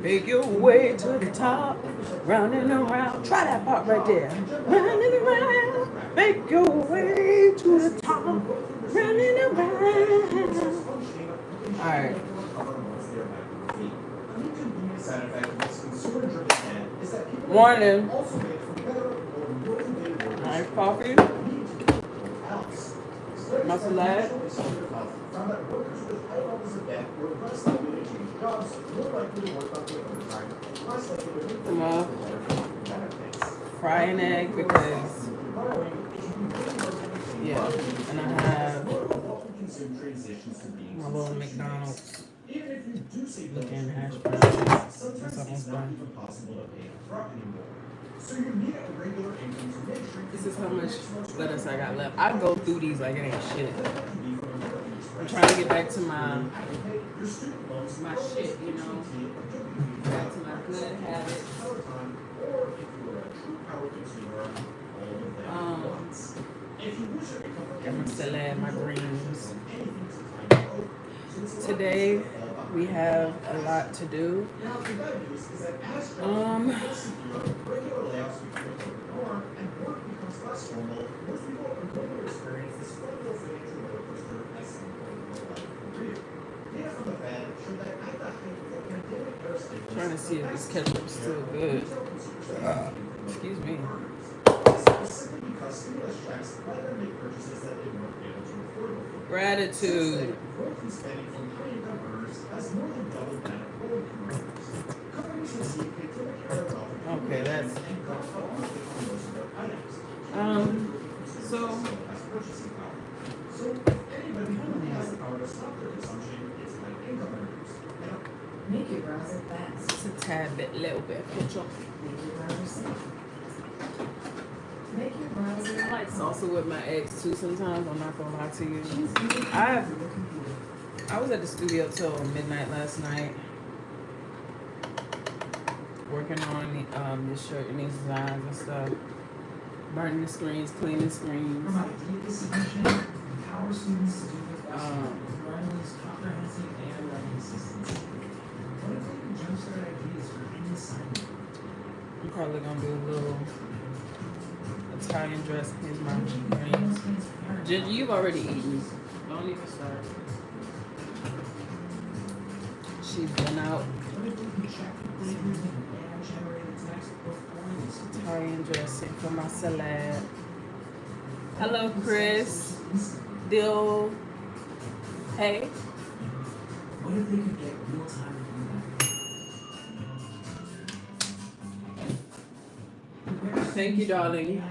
Make your way to the top, round and around. Try that part right there. Round and around. Make your way to the top, round and around. All right. Morning. Nice coffee. Muscle lad. Fry an egg because, yeah, and I have my little McDonald's looking hash browns. That's almost done. This is how much lettuce I got left. I go through these like it ain't shit. I'm trying to get back to my shit, you know, back to my good habits. Got my salad, my greens. Today we have a lot to do. Trying to see if this ketchup is still good. Excuse me. Gratitude. Okay, that's so make your browser fast. Just a tad bit, little bit of ketchup. Make your browser I like salsa with my eggs too sometimes. I'm not gonna lie to you. I was at the studio till midnight last night working on this shirt and these designs and stuff. Burning the screens, cleaning screens. I'm probably gonna do a little Italian dress. Here's my greens. Ginger, you've already eaten. Don't even start. She's been out. Italian dressing for my salad. Hello, Chris. Dill. Hey. What if they could get real time feedback? Thank you, darling.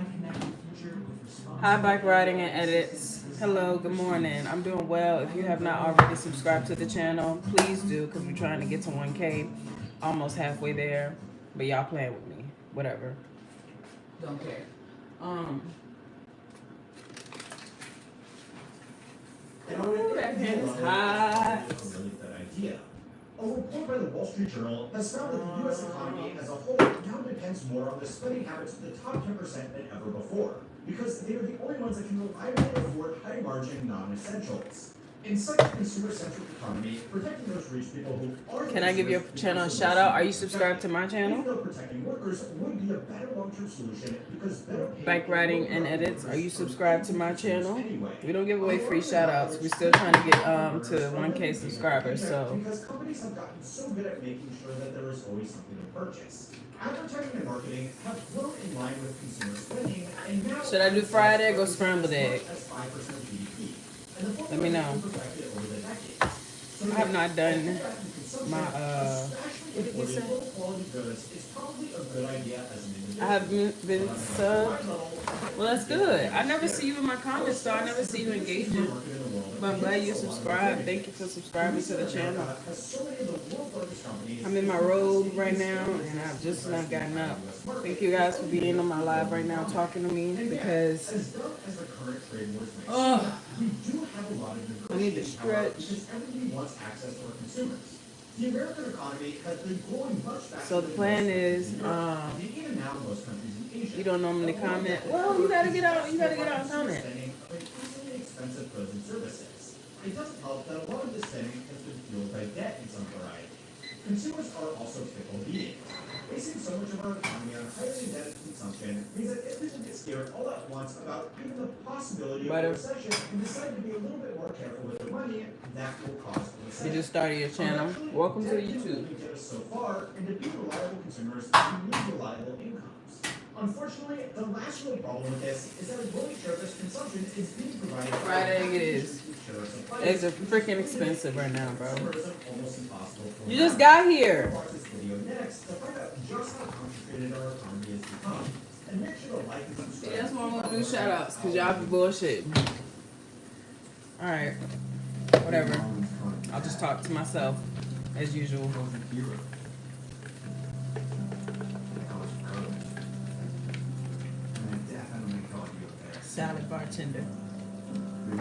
Hi, Bike Riding and Edits. Hello, good morning. I'm doing well. If you have not already subscribed to the channel, please do, because we're trying to get to 1K. Almost halfway there. But y'all playing with me. Whatever. Don't care. Ooh, that pen is hot. A report by the Wall Street Journal has found that the U.S. economy as a whole now depends more on the spending habits of the top 10% than ever before, because they are the only ones that can reliably afford high-margin non-essentials. In such a consumer-centric economy, protecting those rich people who are... Can I give your channel a shout-out? Are you subscribed to my channel? Protecting workers would be a better long-term solution because better... Bike Riding and Edits, are you subscribed to my channel? We don't give away free shout-outs. We're still trying to get to 1K subscribers, so... Because companies have gotten so good at making sure that there is always something to purchase. Advertising and marketing have grown in line with consumer spending, and now... Should I do fried egg or scrambled egg? Let me know. I have not done my what did you say? I haven't been subbed. Well, that's good. I never see you in my comments, so I never see you engaging. But I'm glad you subscribed. Thank you for subscribing to the channel. I'm in my robe right now, and I've just not gotten up. Thank you guys for being on my live right now, talking to me, because I need to stretch. So the plan is, you don't normally comment. Well, you gotta get out. You gotta get out and comment. It doesn't help that a lot of this spending has been fueled by debt in some variety. Consumers are also fickle beings. Basing so much of our economy on highly indebted consumption means that if people get scared all at once about even the possibility of a recession and decide to be a little bit more careful with their money, that will cause a recession. You just started your channel. Welcome to YouTube. Get us so far, and to be reliable consumers, we need reliable incomes. Unfortunately, the last real problem with this is that a growing share of this consumption is being provided. Fried egg it is. Eggs are freaking expensive right now, bro. You just got here. See, that's why I want to do shout outs, because y'all be bullshit. Alright. Whatever. I'll just talk to myself as usual. Salad bartender. And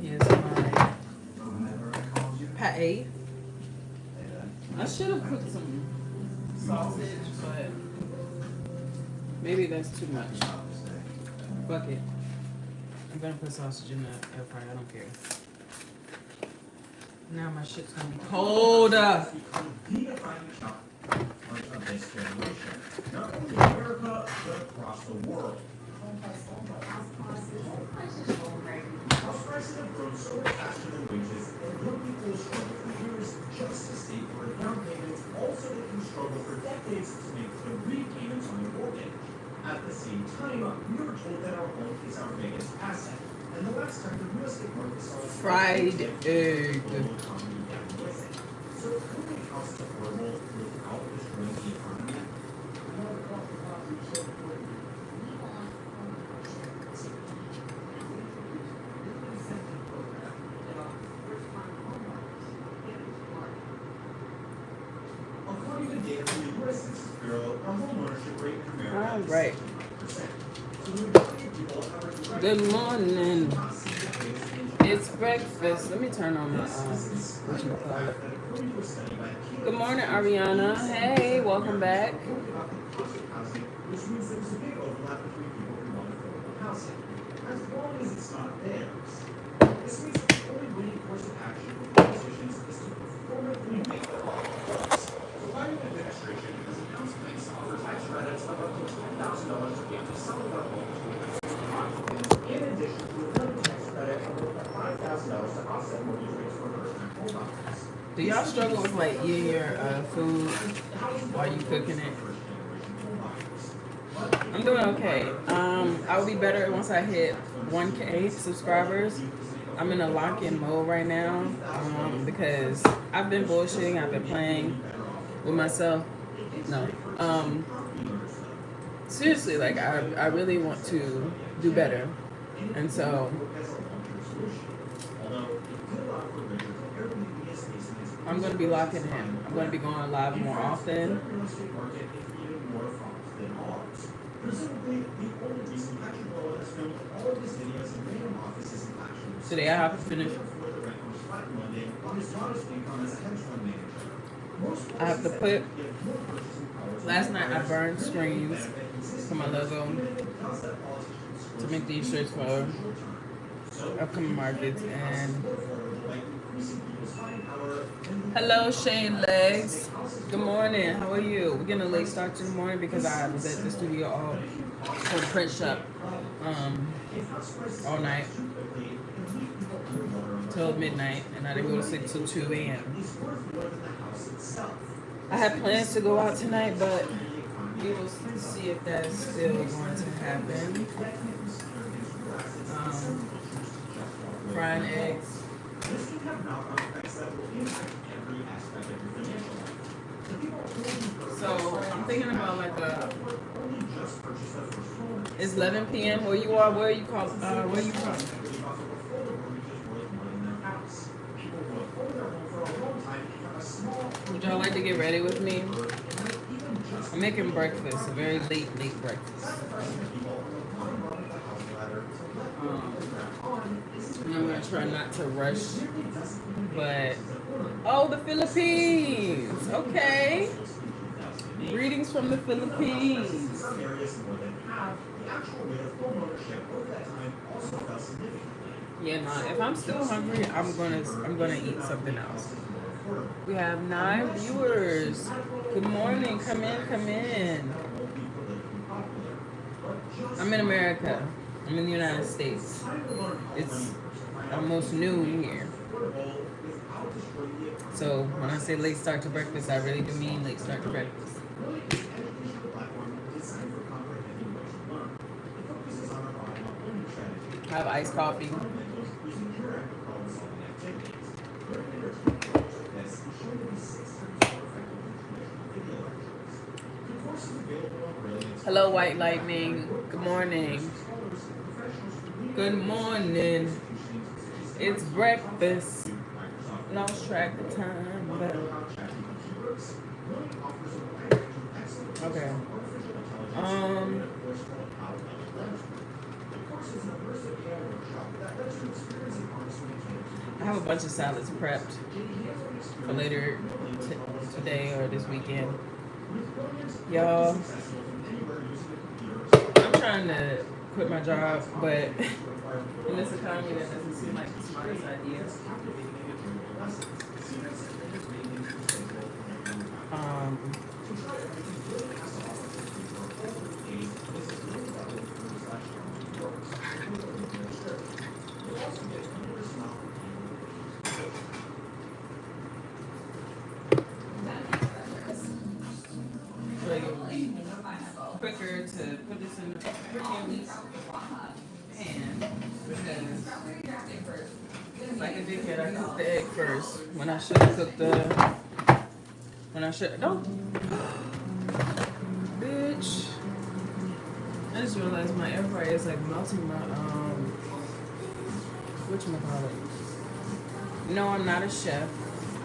here's my pate. I should have put some sausage, but maybe that's too much. Fuck it. I'm gonna put sausage in the air fryer. I don't care. Now my shit's gonna be cold. Of this generation, not only in America, but across the world. House prices have grown so much faster than wages, and young people struggle for years just to save for a down payment, also they can struggle for decades to make the repayments on their mortgage. At the same time, we are told that our home is our biggest asset, and the last time the real estate market saw a fried egg. So who can house affordable without destroying the economy? According to data from the U.S. Census Bureau, our home ownership rate in America is Right. 60%. So the majority of people have a Good morning. It's breakfast. Let me turn on my whatchamacallit. Good morning, Ariana. Hey, welcome back. Which means there's a big overlap between people who want affordable housing, as long as it's not theirs. This means that the only winning course of action for politicians is to performatively make the law worse. The Biden administration has announced plans to offer tax credits of up to $10,000 to families selling their homes in addition to another tax credit of up to $5,000 to offset mortgage rates for first-time homebuyers. Do y'all struggle with like eating your food while you cooking it? I'm doing okay. I will be better once I hit 1K subscribers. I'm in a lock-in mode right now because I've been bullshitting. I've been playing with myself. No. Seriously, like I really want to do better, and so I'm going to be locking in. I'm going to be going live more often. Today I have to finish. I have to put. Last night I burned screens for my logo to make these shirts for upcoming markets. And hello, Shane Legs. Good morning. How are you? We're getting a late start in the morning because I was at the studio all for the print shop all night till midnight, and I didn't go to sleep till 2 a.m. I had plans to go out tonight, but we will see if that's still going to happen. Frying eggs. So I'm thinking about like it's 11 p.m. Where you are? Where are you called? Where are you from? Would y'all like to get ready with me? I'm making breakfast, a very late breakfast. And I'm gonna try not to rush, but oh, the Philippines. Okay. Greetings from the Philippines. Yeah, nah. If I'm still hungry, I'm gonna eat something else. We have 9 viewers. Good morning. Come in, come in. I'm in America. I'm in the United States. It's almost noon here. So when I say late start to breakfast, I really do mean late start to breakfast. I have iced coffee. Hello, White Lightning. Good morning. Good morning. It's breakfast. Lost track of time, but okay. I have a bunch of salads prepped for later today or this weekend. Y'all, I'm trying to quit my job, but in this economy, that doesn't seem like the smartest idea. Like it would be quicker to put this in the freaking pan because, like a dickhead, I cooked the egg first when I should have cooked don't, bitch. I just realized my air fryer is like melting my whatchamacallit. No, I'm not a chef.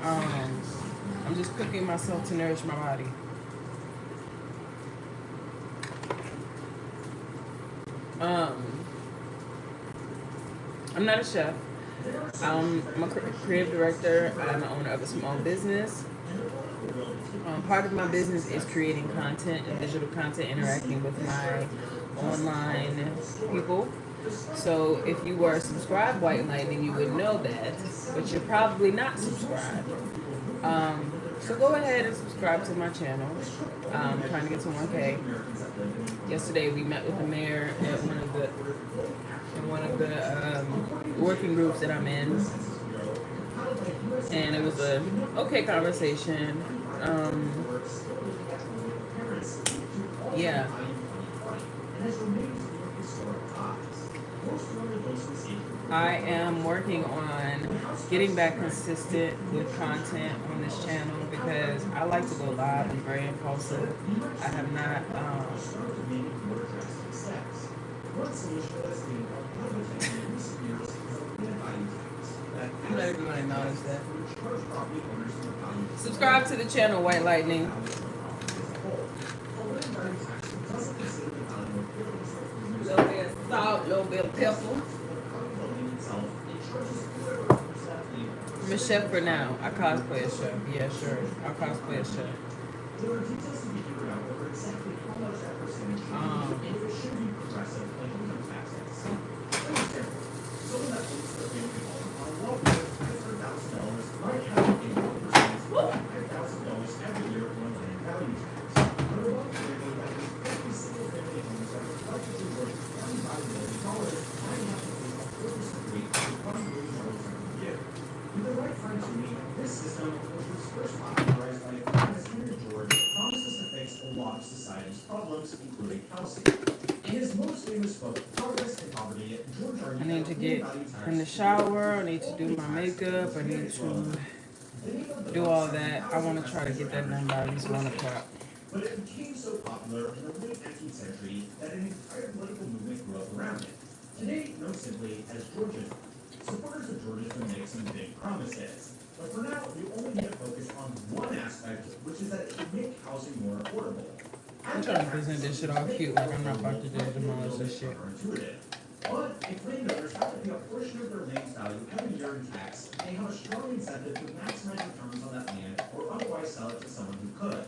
I'm just cooking myself to nourish my body. I'm not a chef. I'm a creative director. I'm the owner of a small business. Part of my business is creating content and digital content, interacting with my online people. So if you were subscribed, White Lightning, you would know that, but you're probably not subscribed. So go ahead and subscribe to my channel. I'm trying to get to 1K. Yesterday we met with the mayor at one of the working groups that I'm in, and it was a okay conversation. Yeah. I am working on getting back consistent with content on this channel because I like to go live. I'm very impulsive. I have not. I'm not even going to notice that. Subscribe to the channel, White Lightning. A little bit of salt, a little bit of pepper. I'm a chef for now. I cosplay a chef. Yeah, sure. I'll cosplay a chef. This system, which was first popularized by economist Henry George, promises to fix a lot of society's problems, including housing. In his most famous book, Progress and Poverty, George argued I need to get in the shower, I need to do my makeup, I need to do all that. I want to try to get that done by at least 1 o'clock. But it became so popular in the late 19th century that an entire political movement grew up around it. Today, known simply as Georgism. Supporters of Georgism make some big promises. But for now, you only need to focus on one aspect, which is that it should make housing more affordable. I'm trying to present this shit all cute, like I'm not about to demolish this shit. But if landowners have to pay a portion of their land's value every year in tax, they have a strong incentive to maximize returns on that land or otherwise sell it to someone who could.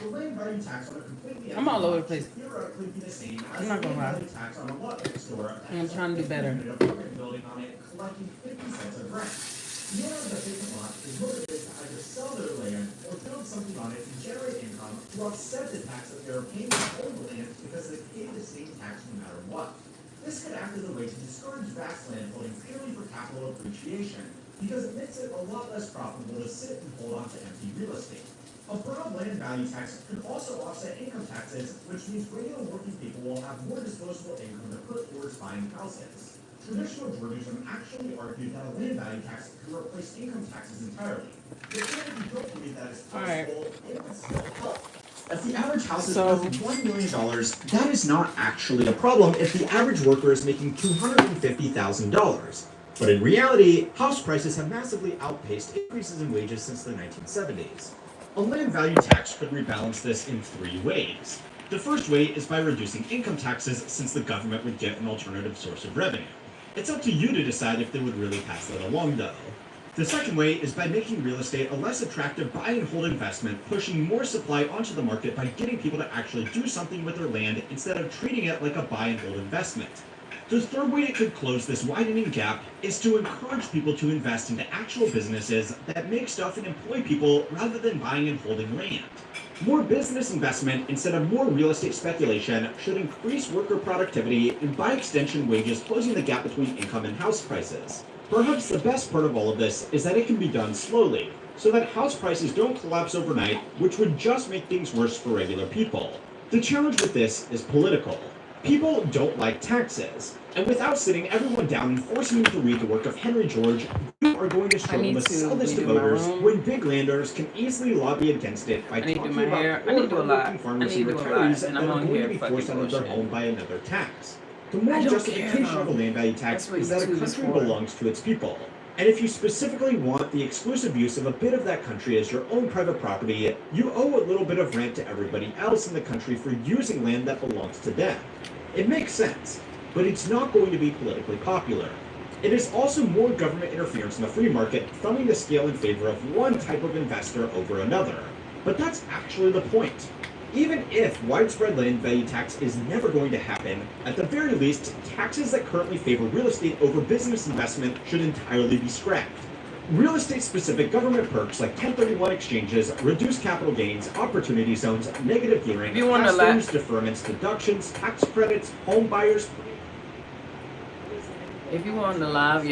The land value tax on a completely I'm all over the place. Theoretically be the same as I'm not gonna lie. Tax on a lot next door. I'm trying to do better. Building on it, collecting 50 cents of rent. The owner of the vacant lot is motivated to either sell their land or build something on it to generate income to offset the tax that they're paying to own the land because they pay the same tax no matter what. This could act as a way to discourage vast landholding purely for capital appreciation, because it makes it a lot less profitable to sit and hold on to empty real estate. A broad land value tax could also offset income taxes, which means regular working people will have more disposable income to put towards buying houses. Traditional Judaism actually argued that a land value tax could replace income taxes entirely. But even if you don't believe that is possible, it would still help. If the average house is worth $1 million, that is not actually a problem if the average worker is making $250,000. But in reality, house prices have massively outpaced increases in wages since the 1970s. A land value tax could rebalance this in 3 ways. The first way is by reducing income taxes, since the government would get an alternative source of revenue. It's up to you to decide if they would really pass that along, though. The second way is by making real estate a less attractive buy and hold investment, pushing more supply onto the market by getting people to actually do something with their land instead of treating it like a buy and hold investment. The third way it could close this widening gap is to encourage people to invest into actual businesses that make stuff and employ people rather than buying and holding land. More business investment instead of more real estate speculation should increase worker productivity and by extension wages, closing the gap between income and house prices. Perhaps the best part of all of this is that it can be done slowly, so that house prices don't collapse overnight, which would just make things worse for regular people. The challenge with this is political. People don't like taxes, and without sitting everyone down and forcing them to read the work of Henry George, you are going to struggle to sell this to voters when big landowners can easily lobby against it by talking about poor hardworking farmers and retirees that are going to be forced out of their home by another tax. The moral justification of a land value tax is that a country belongs to its people. And if you specifically want the exclusive use of a bit of that country as your own private property, you owe a little bit of rent to everybody else in the country for using land that belongs to them. It makes sense, but it's not going to be politically popular. It is also more government interference in the free market, thumbing the scale in favor of one type of investor over another. But that's actually the point. Even if widespread land value tax is never going to happen, at the very least, taxes that currently favor real estate over business investment should entirely be scrapped. Real estate-specific government perks like 1031 exchanges, reduced capital gains, opportunity zones, negative gearing, pass-throughs, deferments, deductions, tax credits, home buyers. If you were on the live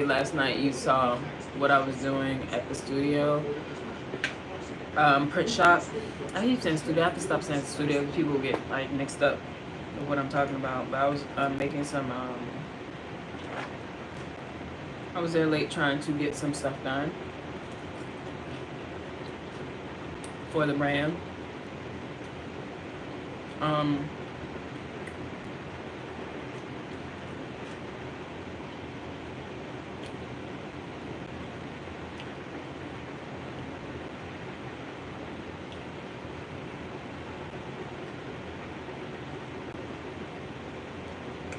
last night, you saw what I was doing at the studio. Print shop. I keep saying studio. I have to stop saying studio because people get like mixed up with what I'm talking about. But I was making some. I was there late trying to get some stuff done for the brand.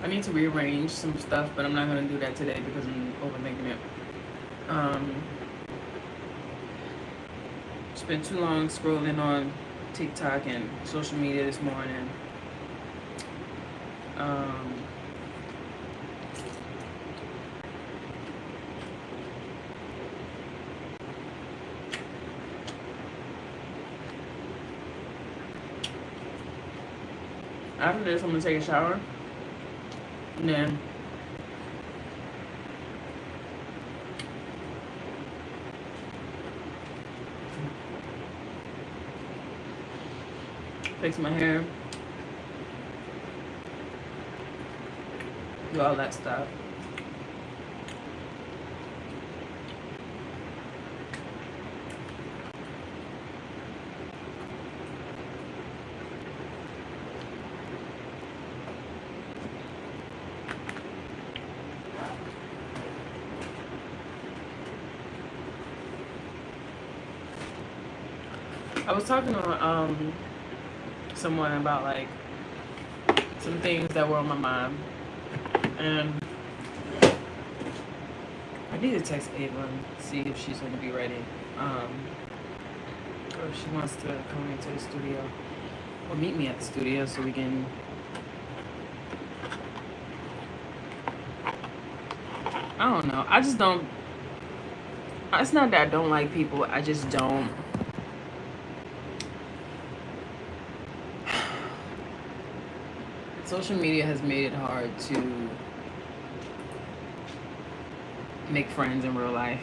I need to rearrange some stuff, but I'm not going to do that today because I'm overthinking it. Spent too long scrolling on TikTok and social media this morning. After this, I'm going to take a shower. And then fix my hair, do all that stuff. I was talking to someone about like some things that were on my mind, and I need to text Ava and see if she's going to be ready, or if she wants to come into the studio or meet me at the studio so we can. I don't know. I It's not that I don't like people. I just don't. Social media has made it hard to make friends in real life.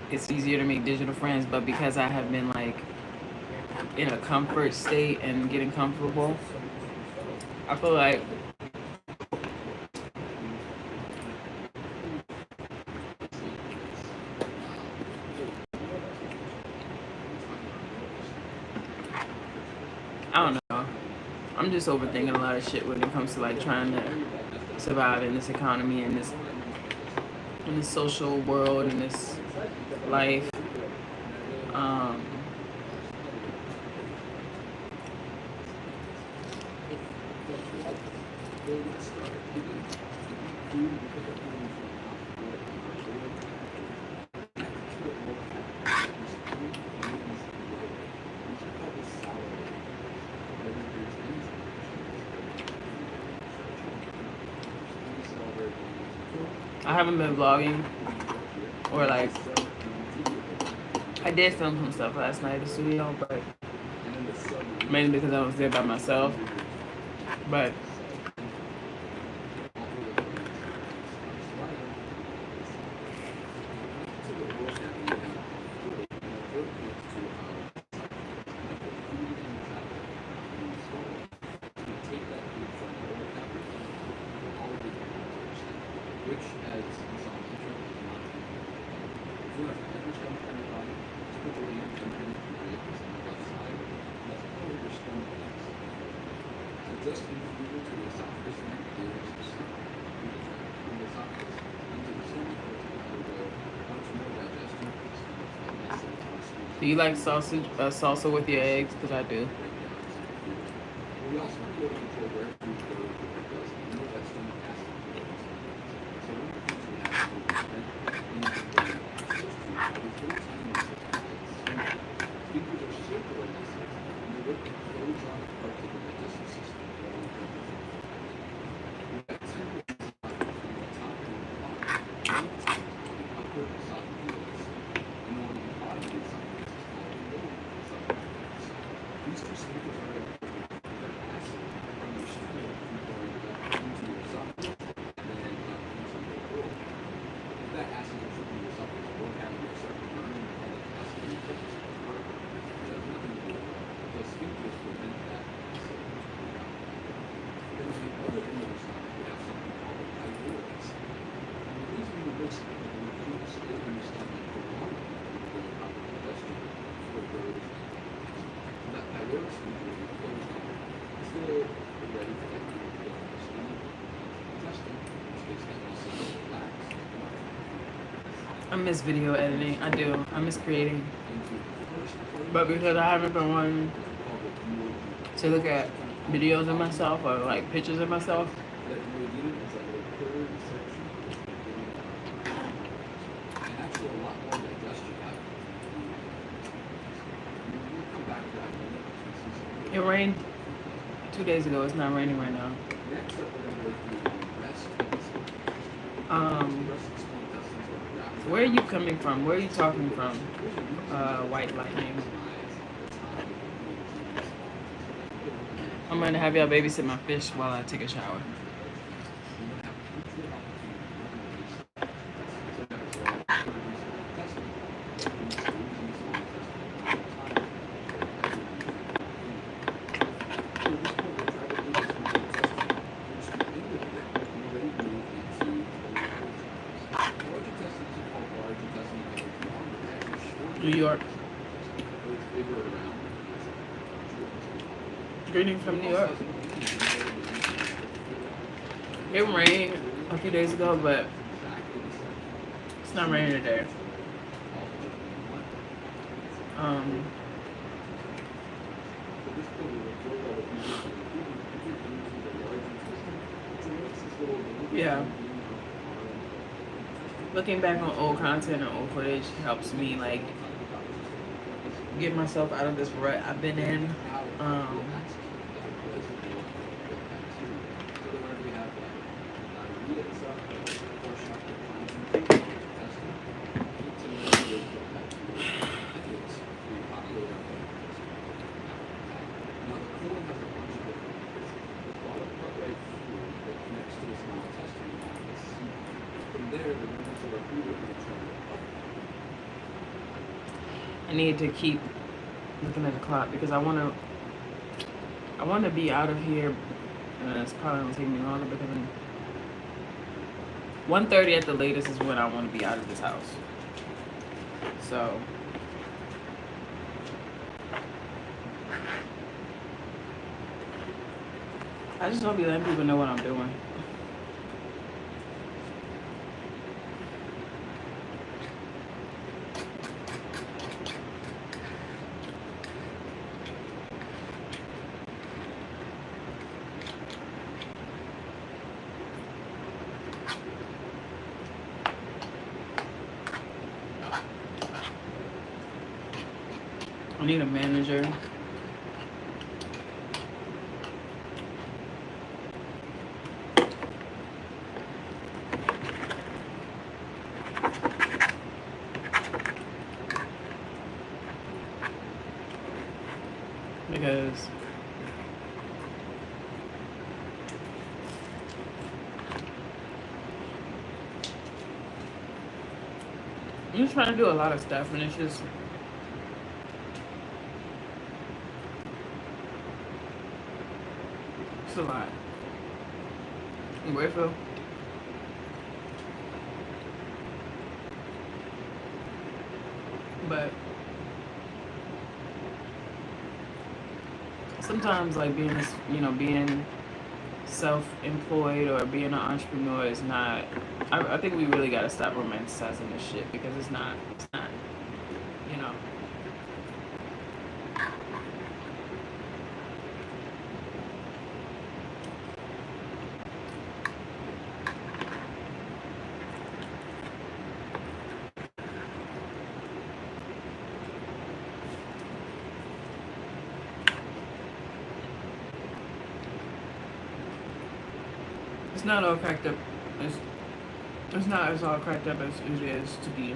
It's easier to make digital friends, but because I have been like in a comfort state and getting comfortable, I feel like I don't know. I'm just overthinking a lot of shit when it comes to like trying to survive in this economy and in this social world and this life. Um, I haven't been vlogging or like I did film some stuff last night at the studio, but mainly because I was there by myself. But do you like salsa with your eggs? Because I do. I miss video editing. I do. I miss creating. But because I haven't been wanting to look at videos of myself or like pictures of myself, it rained 2 days ago. It's not raining right now. Where are you coming from? Where are you talking from? White lightning. I'm gonna have y'all babysit my fish while I take a shower. New York. Greetings from New York. It rained a few days ago, but it's not raining today. Yeah. Looking back on old content and old footage helps me like get myself out of this rut I've been in. filling has a bunch of different layers. There's water partway through that connects to the small intestine and the seat. From there, the members of our food are going to travel up. I need to keep looking at the clock because I want to be out of here. It's probably gonna take me longer because 1:30 at the latest is when I want to be out of this house. So I just don't be letting people know what I'm doing. I need a manager. Because I'm just trying to do a lot of stuff and it's a lot. I'm grateful. But sometimes like being self-employed or being an entrepreneur is not, I think we really gotta stop romanticizing this shit because it's not, you know. It's not all cracked up. It's not as all cracked up as it is to be.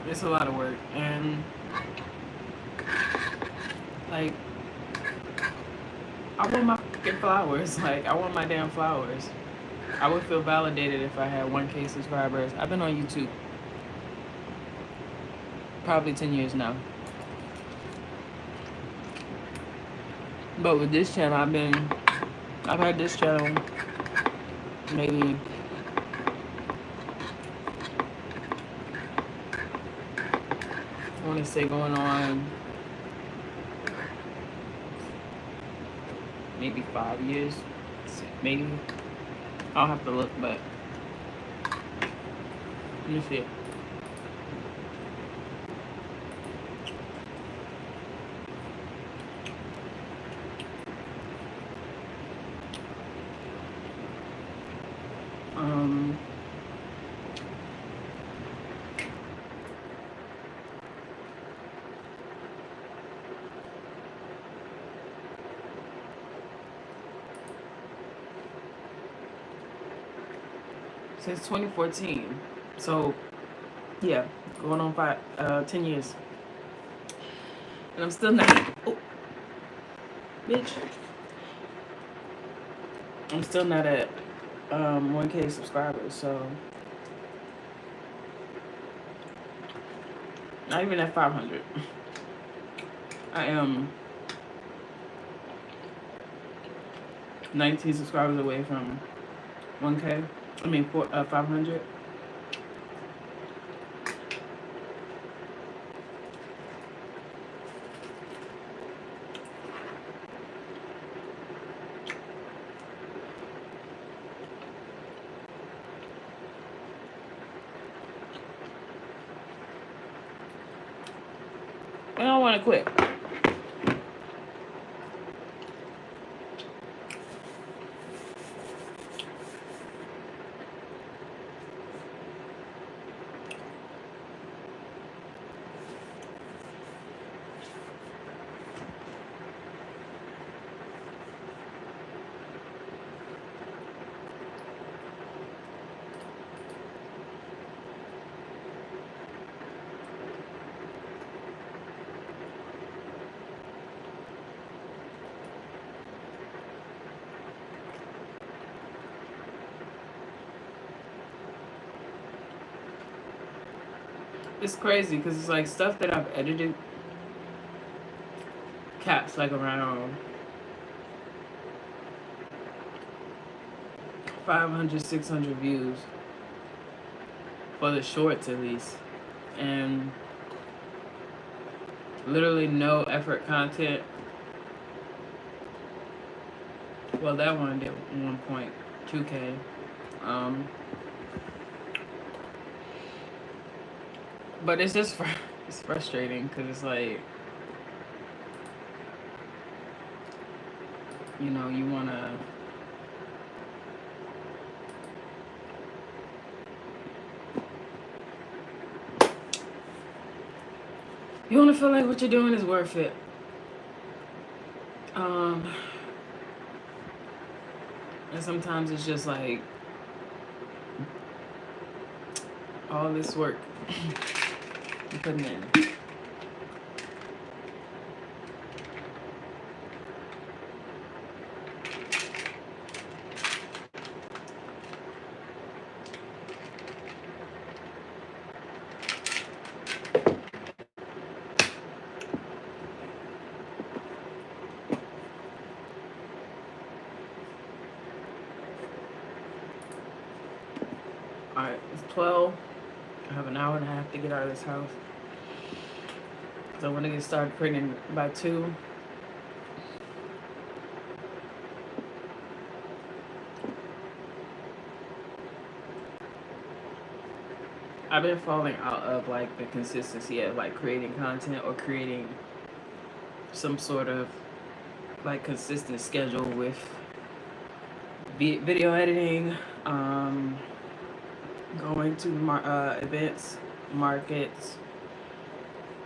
It's a lot of work and like I want my fucking flowers. Like I want my damn flowers. I would feel validated if I had 1K subscribers. I've been on YouTube probably 10 years now. But with this channel, I've had this channel maybe I want to say going on maybe 5 years, maybe. I'll have to look, but let me see. Since 2014. So yeah, going on 10 years. And I'm still not, oh, bitch. I'm still not at 1K subscribers, so not even at 500. I am 19 subscribers away from 1K. 500. I don't want to quit. It's crazy because it's like stuff that I've edited caps like around 500, 600 views for the shorts at least, and literally no effort content. Well, that one did 1.2K. But it's just it's frustrating because it's like, you know, you wanna feel like what you're doing is worth it. And sometimes it's just like all this work you're putting in. Alright, it's 12. I have an hour and a half to get out of this house. So I want to get started printing by 2. I've been falling out of like the consistency of like creating content or creating some sort of like consistent schedule with video editing, going to events, markets.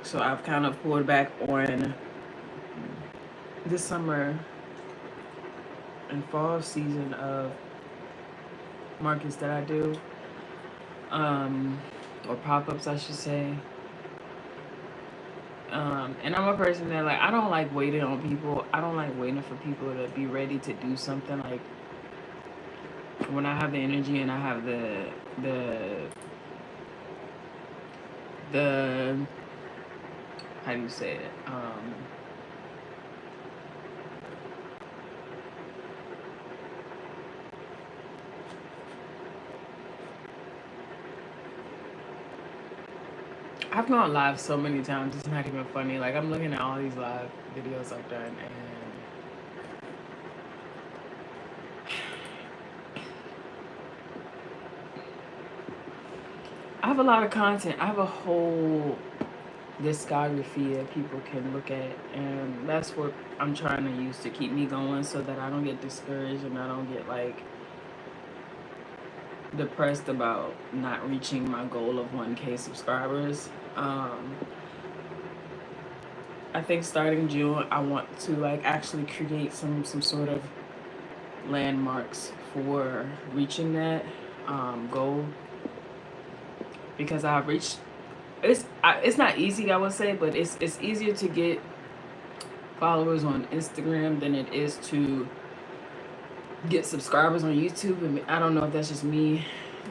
So I've kind of pulled back on this summer and fall season of markets that I do, or pop-ups I should say. And I'm a person that like, I don't like waiting on people. I don't like waiting for people to be ready to do something. Like when I have the energy and I have the how do you say it? I've gone live so many times, it's not even funny. Like I'm looking at all these live videos I've done and I have a lot of content. I have a whole discography that people can look at, and that's what I'm trying to use to keep me going so that I don't get discouraged and I don't get like depressed about not reaching my goal of 1K subscribers. I think starting June I want to like actually create some sort of landmarks for reaching that goal, because I've reached it's not easy, I would say, but it's easier to get followers on Instagram than it is to get subscribers on YouTube. And I don't know if that's just me,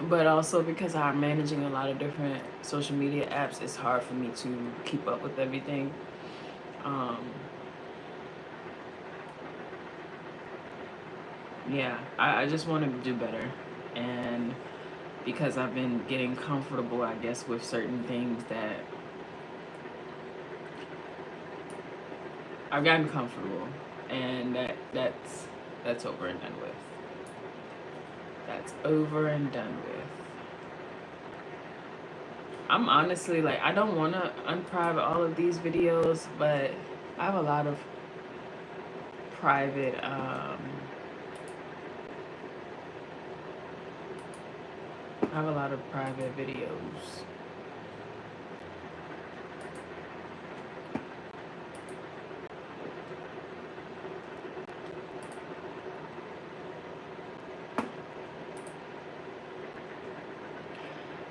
but also because I'm managing a lot of different social media apps, it's hard for me to keep up with everything. Yeah, I just want to do better, and because I've been getting comfortable, I guess, with certain things that I've gotten comfortable, and that's over and done with. That's over and done with. I'm honestly like, I don't want to unprivate all of these videos, but I have a lot of private videos.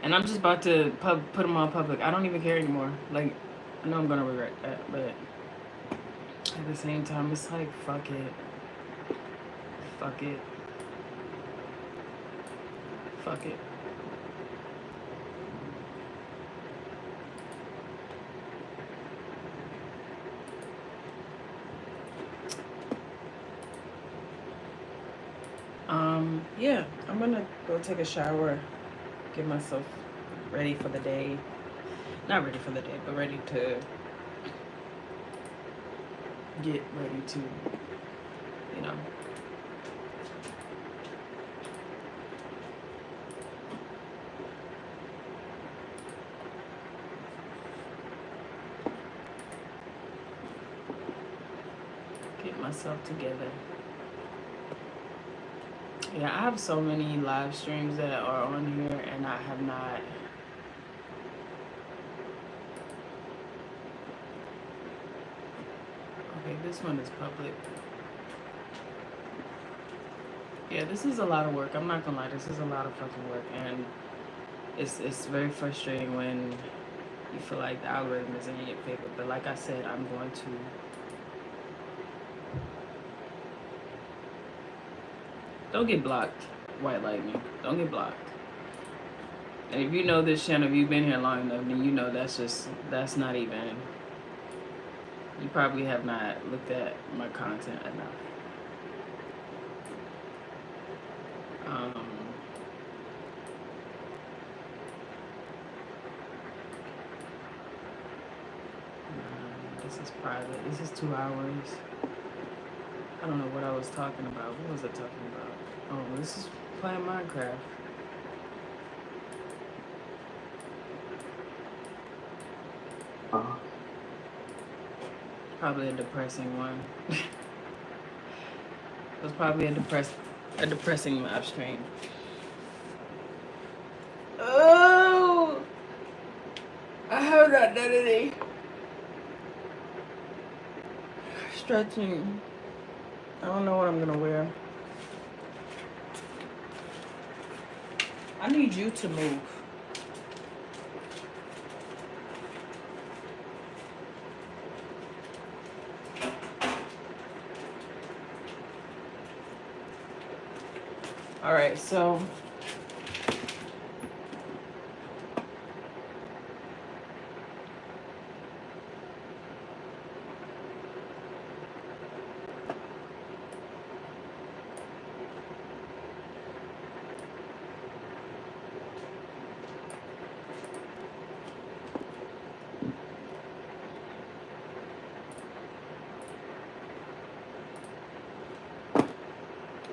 And I'm just about to put them on public. I don't even care anymore. Like, I know I'm gonna regret that, but at the same time, it's like, fuck it. Fuck it. Fuck it. gonna go take a shower, get myself ready for the day. Not ready for the day, but ready to get ready to, you know, get myself together. Yeah, I have so many live streams that are on here, and I have not. Okay, this one is public. Yeah, this is a lot of work. I'm not gonna lie, this is a lot of fucking work, and it's very frustrating when you feel like the algorithm is in your favor. But like I said, I'm going to. Don't get blocked, White Lightning. Don't get blocked. And if you know this channel, if you've been here long enough, then you know that's not even. You probably have not looked at my content enough. This is private. This is 2 hours. I don't know what I was talking about. What was I talking about? Oh, this is playing Minecraft. Probably a depressing one. It was probably a depressing live stream. Oh, I have not done any stretching. I don't know what I'm gonna wear. I need you to move. All right, so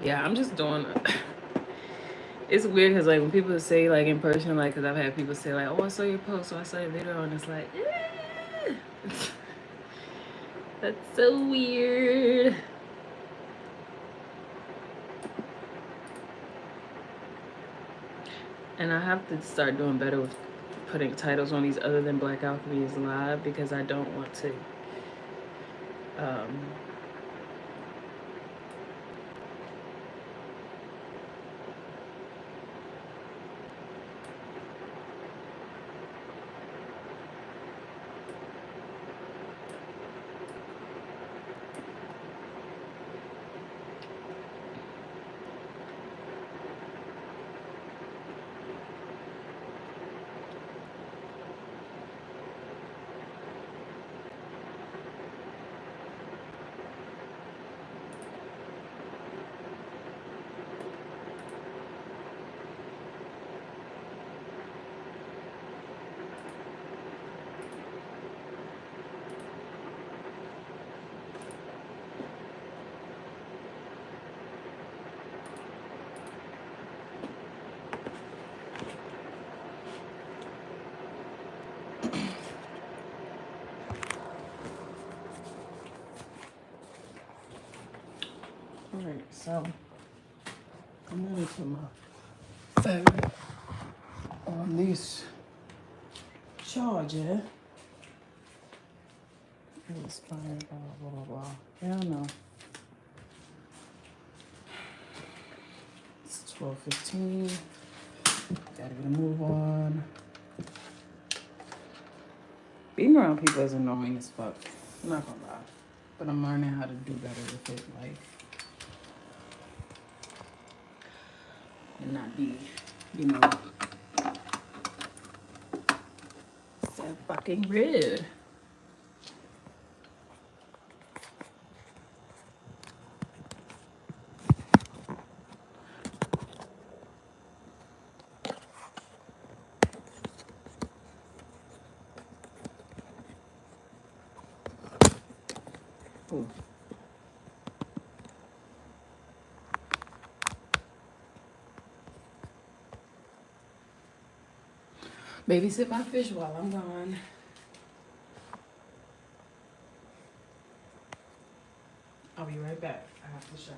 yeah, I'm just doing. It's weird because like when people say like in person, like because I've had people say like, oh, I saw your post, or I saw your video, and it's like, that's so weird. And I have to start doing better with putting titles on these other than Black Alchemy is Live, because I don't want to Alright, so I'm gonna put my phone on this charger. Inspired, blah blah blah blah. Hell no. It's 12:15. Gotta get a move on. Being around people is annoying as fuck. I'm not gonna lie. But I'm learning how to do better with it, like, and not be, you know, so fucking rude. Ooh. Babysit my fish while I'm gone. I'll be right back. I have to shower.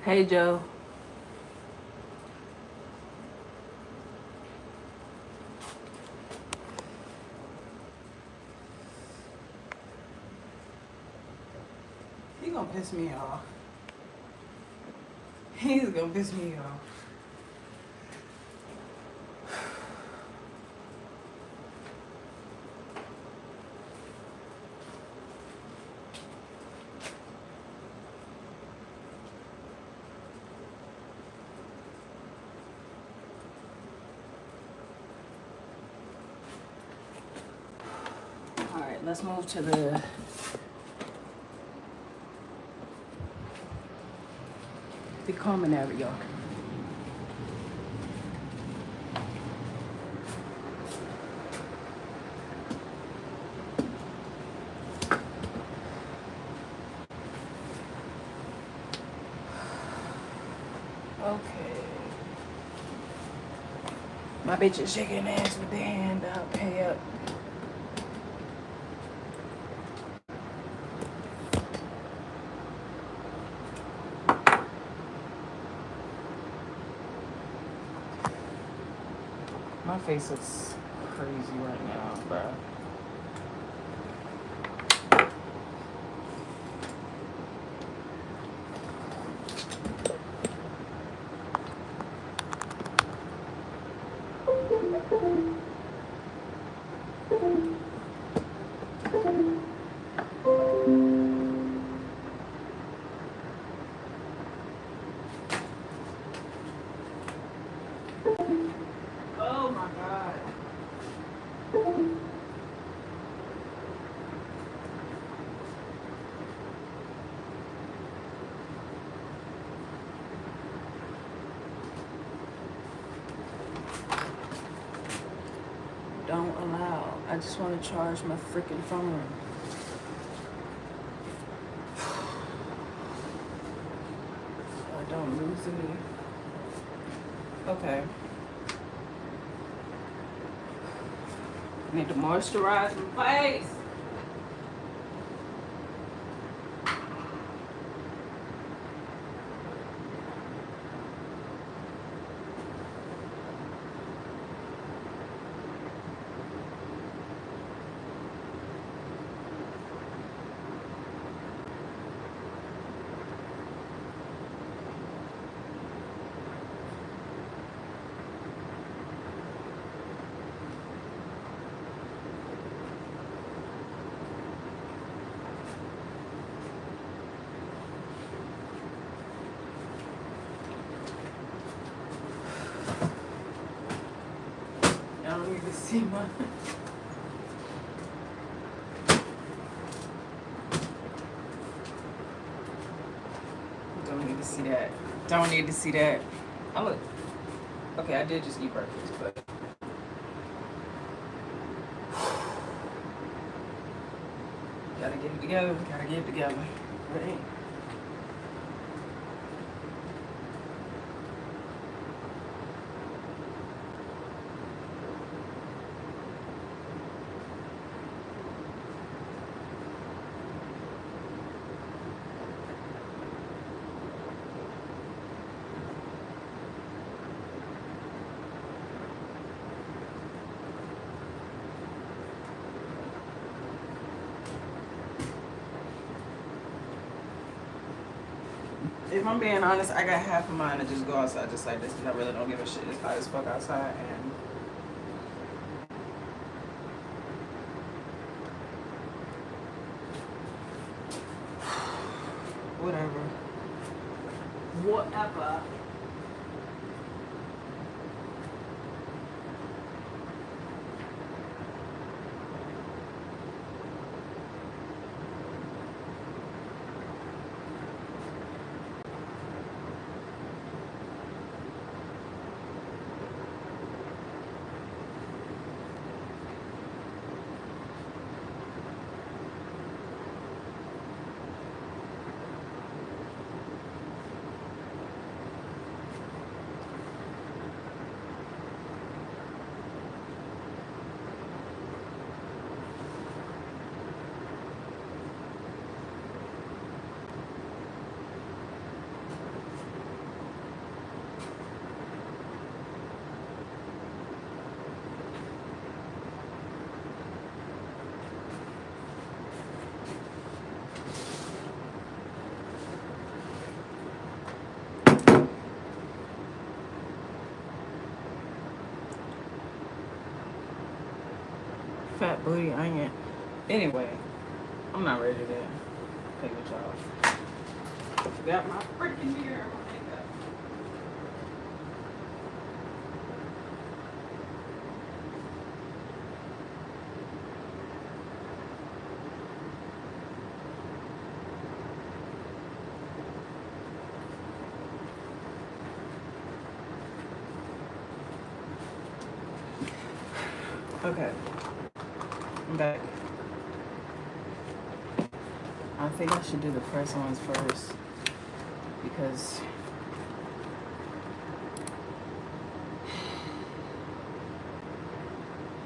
Hey, Joe. He gonna piss me off. He's gonna piss me off. All right, let's move to the common area. Okay. My bitch is shaking ass with the hand up. Pay up. My face is crazy right now, bro. Oh my God. Don't allow. I just want to charge my freaking phone. So I don't lose any. Okay. I need to moisturize my face. I don't need to see my. Don't need to see that. Don't need to see that. I look. Okay, I did just eat breakfast, but. Gotta get it together. Gotta get it together. Right? If I'm being honest, I got half of mine to just go outside just like this because I really don't give a shit. It's hot as fuck outside and whatever. Whatever. Fat booty onion. Anyway, I'm not ready to play with y'all. Got my freaking mirror and my makeup. Okay, I'm back. I think I should do the press ones first because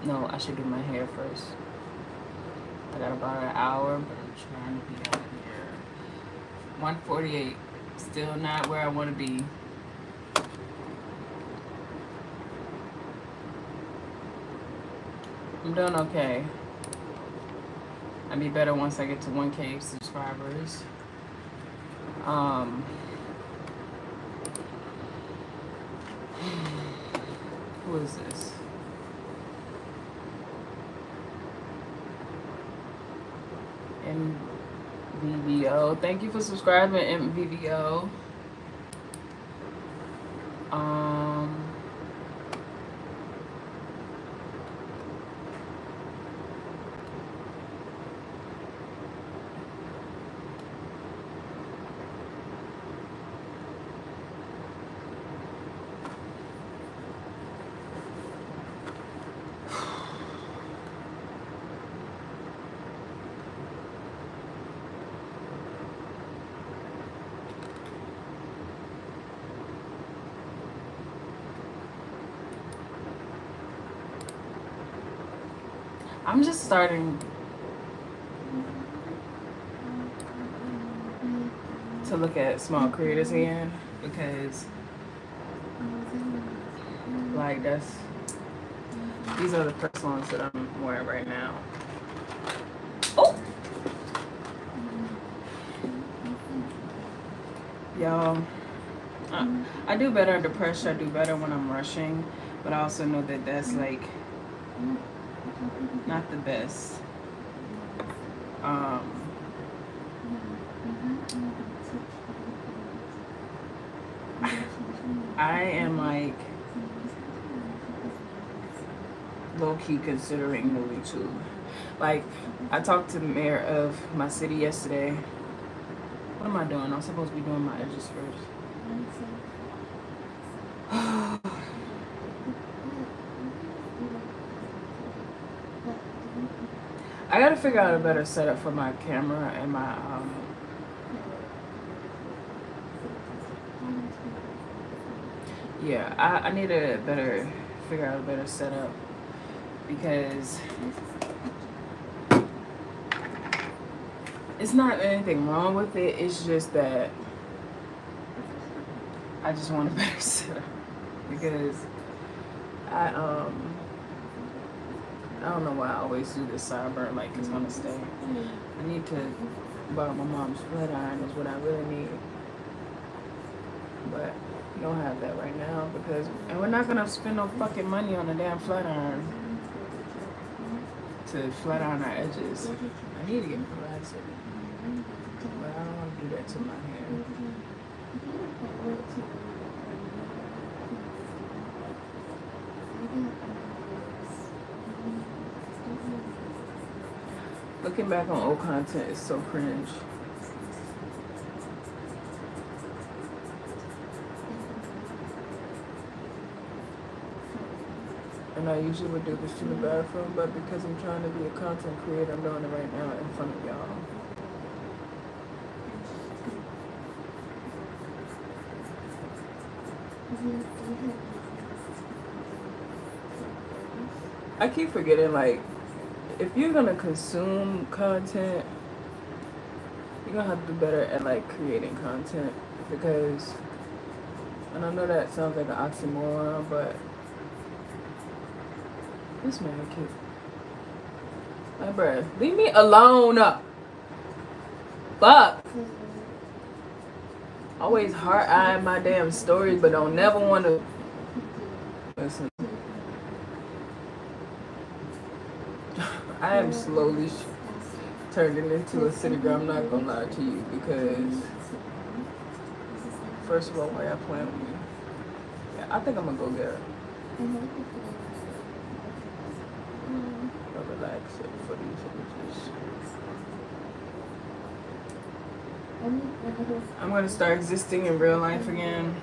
no, I should do my hair first. I got about an hour, but I'm trying to be out here. 1:48, still not where I want to be. I'm doing okay. I'll be better once I get to 1K subscribers. Who is this? MVVO. Thank you for subscribing, MVVO. I'm just starting to look at small creators again because like these are the first ones that I'm wearing right now. Oh, y'all, I do better under pressure. I do better when I'm rushing, but I also know that that's like not the best. I am like low-key considering moving to, like, I talked to the mayor of my city yesterday. What am I doing? I'm supposed to be doing my edges first. I gotta figure out a better setup for my camera and my yeah, I need to figure out a better setup because it's not anything wrong with it. It's just that I just want a better setup because I don't know why I always do this sideburn like it's gonna stay. I need to borrow my mom's flat iron is what I really need. But we don't have that right now and we're not gonna spend no fucking money on a damn flat iron to flat iron our edges. I need to get plastic. But I don't want to do that to my hair. Looking back on old content is so cringe. And I usually would do this in the bathroom, but because I'm trying to be a content creator, I'm doing it right now in front of y'all. I keep forgetting, like, if you're gonna consume content, you're gonna have to do better at like creating content because, and I know that sounds like an oxymoron, but this man cute. My bruh, leave me alone. Fuck. Always heart-eyeing my damn stories, but don't never want to listen. I am slowly turning into a city girl. I'm not gonna lie to you because, first of all, why y'all playing with me? Yeah, I think I'm gonna go get a relaxer for these images. I'm gonna start existing in real life again.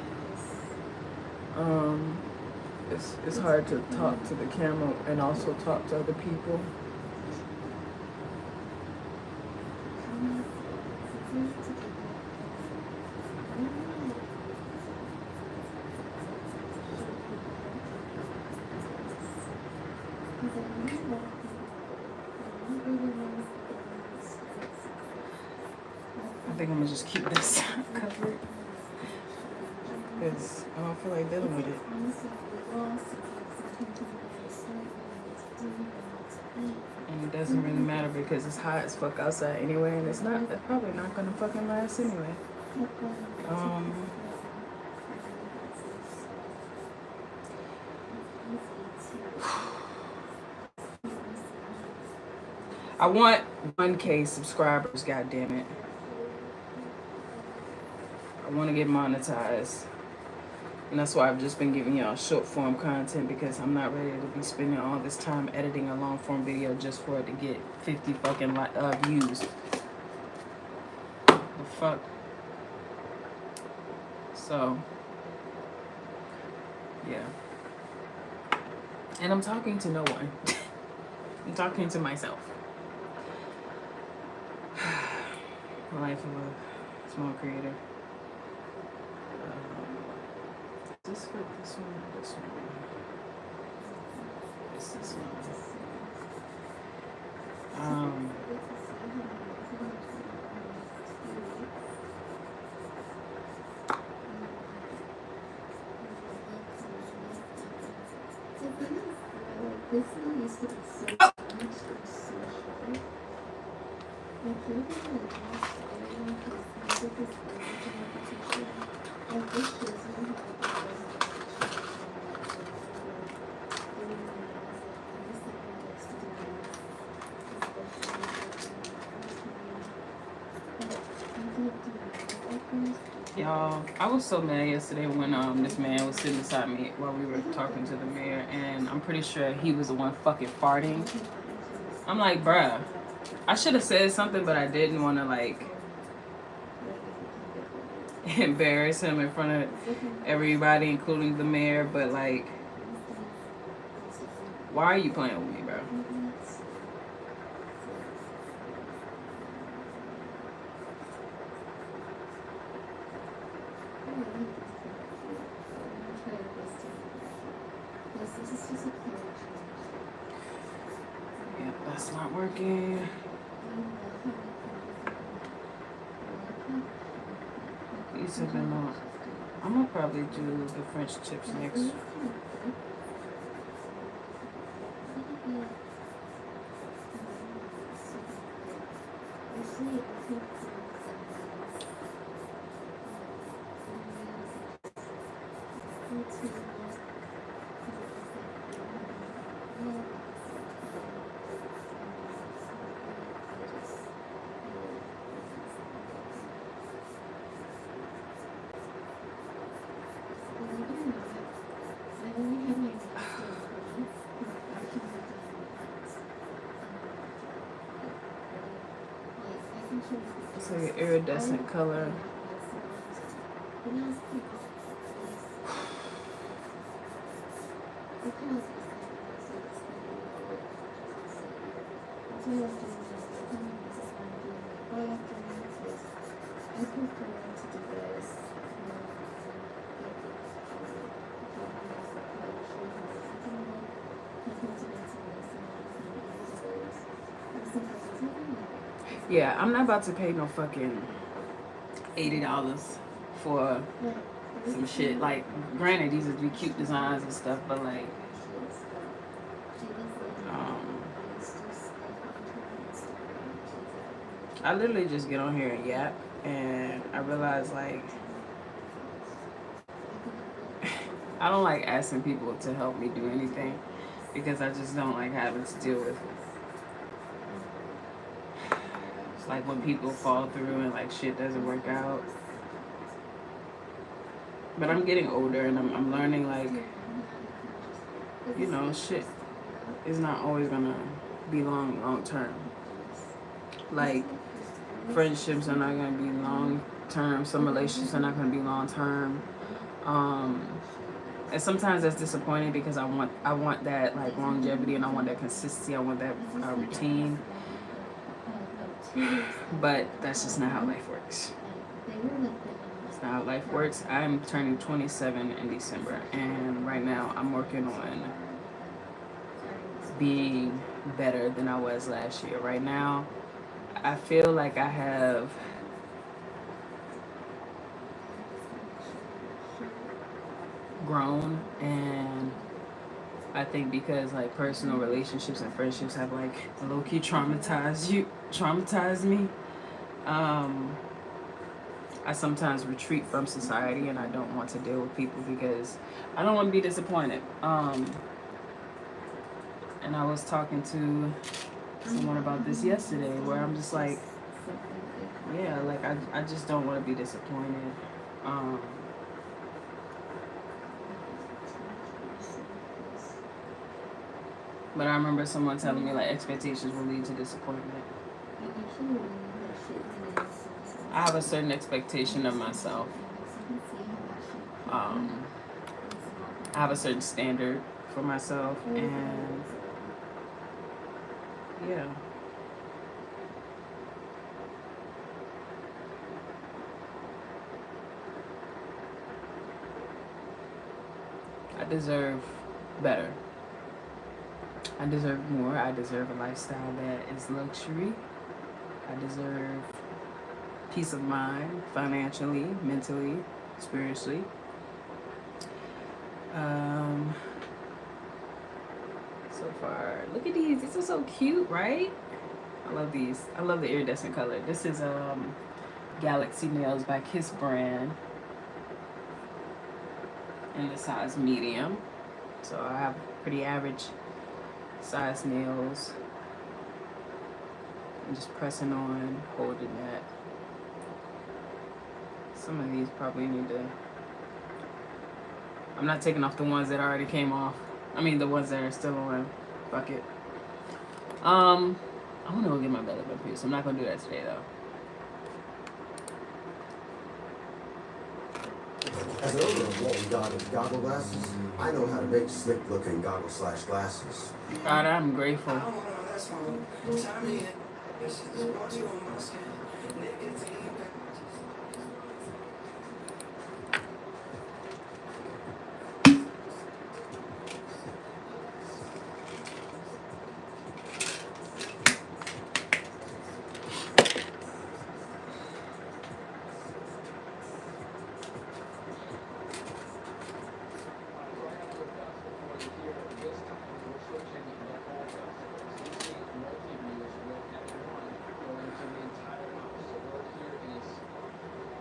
It's hard to talk to the camera and also talk to other people. I think I'm gonna just keep this covered because I don't feel like dealing with it. And it doesn't really matter because it's hot as fuck outside anyway, and it's probably not gonna fucking last anyway. I want 1K subscribers, goddammit. I want to get monetized. And that's why I've just been giving y'all short form content because I'm not ready to be spending all this time editing a long form video just for it to get 50 fucking views. The fuck? So, yeah. And I'm talking to no one. I'm talking to myself. The life of a small creator. This for this one or this one? This one. Y'all, I was so mad yesterday when this man was sitting beside me while we were talking to the mayor, and I'm pretty sure he was the one fucking farting. I'm like, bruh, I should have said something, but I didn't want to like embarrass him in front of everybody, including the mayor. But like, why are you playing with me, bro? Yeah, that's not working. These have been on. I'm gonna probably do the French chips next. It's like an iridescent color. Yeah, I'm not about to pay no fucking $80 for some shit. Like, granted, these would be cute designs and stuff, but like, I literally just get on here and yap, and I realize like, I don't like asking people to help me do anything because I just don't like having to deal with like when people fall through and like shit doesn't work out. But I'm getting older and I'm learning like, you know, shit is not always gonna be long term. Like friendships are not gonna be long term. Some relationships are not gonna be long term. And sometimes that's disappointing because I want that like longevity and I want that consistency. I want that routine. But that's just not how life works. That's not how life works. I'm turning 27 in December, and right now I'm working on being better than I was last year. Right now, I feel like I have grown, and I think because like personal relationships and friendships have like low-key traumatized me. I sometimes retreat from society and I don't want to deal with people because I don't want to be disappointed. And I was talking to someone about this yesterday where I'm just like, yeah, like I just don't want to be disappointed. But I remember someone telling me like expectations will lead to disappointment. I have a certain expectation of myself. I have a certain standard for myself, and yeah. I deserve better. I deserve more. I deserve a lifestyle that is luxury. I deserve peace of mind, financially, mentally, spiritually. So far, look at these. These are so cute, right? I love these. I love the iridescent color. This is Galaxy Nails by Kiss brand in the size medium. So I have pretty average size nails. I'm just pressing on, holding that. Some of these probably need to... I'm not taking off the ones that already came off. I mean the ones that are still on. Fuck it. I want to go get my belly button pierced. I'm not going to do that today though. As an owner of Walton Goggins goggle glasses, I know how to make slick-looking goggle/glasses. God, I'm grateful.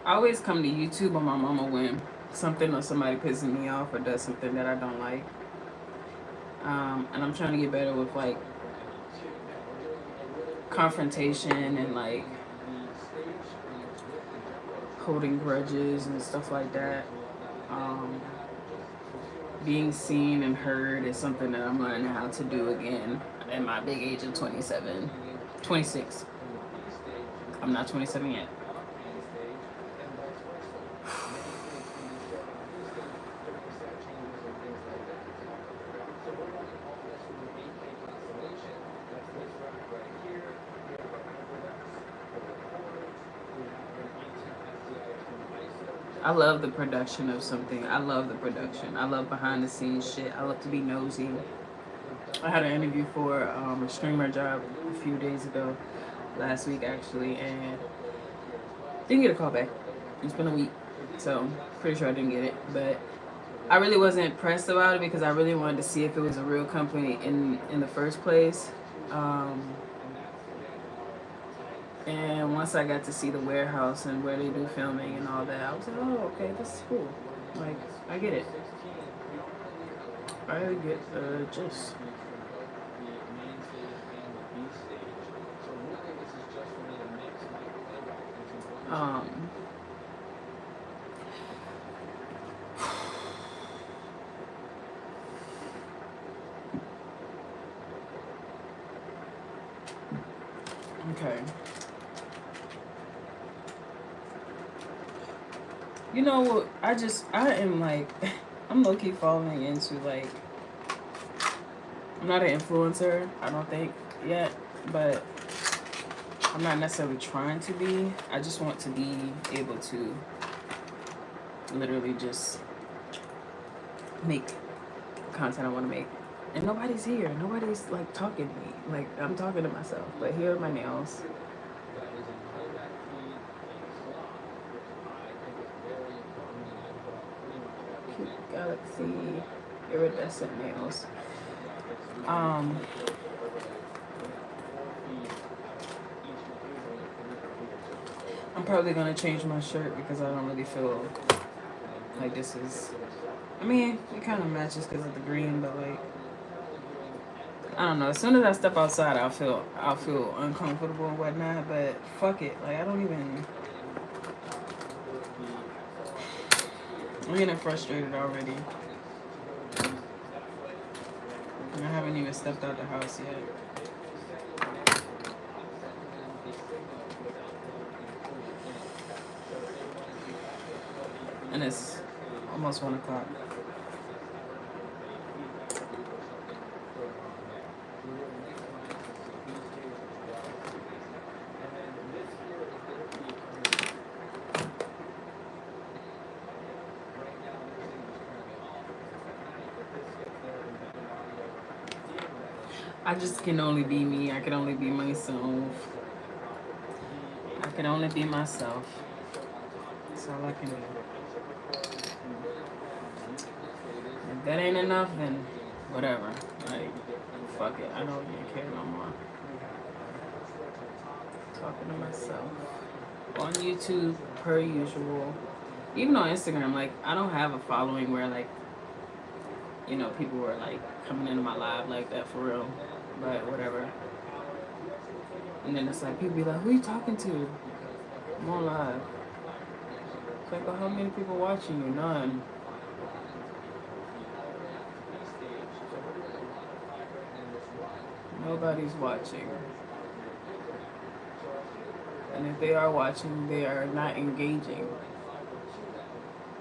I always come to YouTube on my mama when something or somebody pisses me off or does something that I don't like. And I'm trying to get better with like confrontation and like holding grudges and stuff like that. Being seen and heard is something that I'm learning how to do again at my big age of 26. I'm not 27 yet. I love the production of something. I love the production. I love behind the scenes shit. I love to be nosy. I had an interview for a streamer job a few days ago, last week actually, and didn't get a call back. It's been a week, so pretty sure I didn't get it. But I really wasn't pressed about it because I really wanted to see if it was a real company in the first place. And once I got to see the warehouse and where they do filming and all that, I was like, oh, okay, this is cool. Like, I get it. I get the gist. Um, okay. You know what? I am like, I'm low key falling into like, I'm not an influencer, I don't think yet, but I'm not necessarily trying to be. I just want to be able to literally just make content I want to make. And nobody's here. Nobody's like talking to me. Like I'm talking to myself. But here are my nails. Cute galaxy iridescent nails. Um, I'm probably gonna change my shirt because I don't really feel like this is. I mean, it kind of matches because of the green, but like, I don't know. As soon as I step outside, I'll feel uncomfortable and whatnot. But fuck it, like I don't even. I'm getting frustrated already, and I haven't even stepped out the house yet. And it's almost 1 o'clock. I just can only be me. I can only be myself. I can only be myself. That's all I can do. If that ain't enough, then whatever. Like, fuck it. I don't even care no more. Talking to myself. On YouTube, per usual. Even on Instagram, like, I don't have a following where, like, you know, people were, like, coming into my live like that for real. But whatever. And then it's like, people be like, who you talking to? I'm on live. It's like, well, how many people watching you? None. Nobody's watching. And if they are watching, they are not engaging.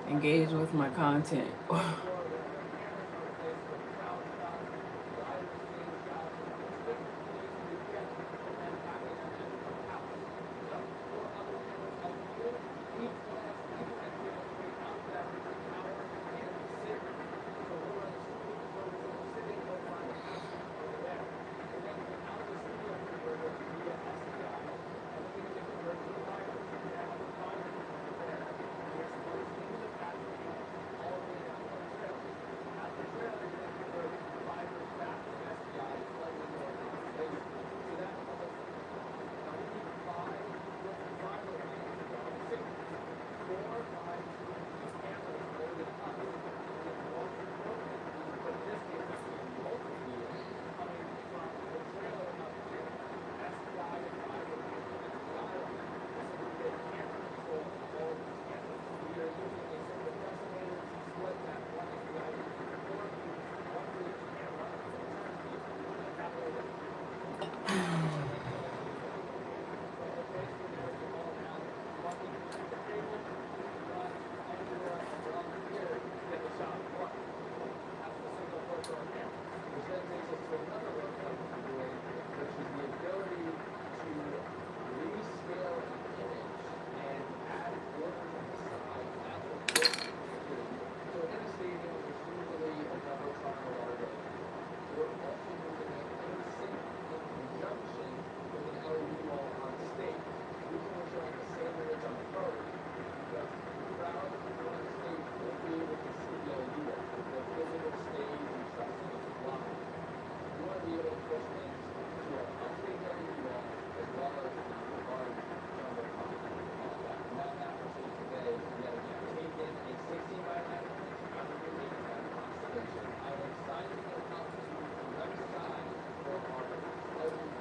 Engage with my content.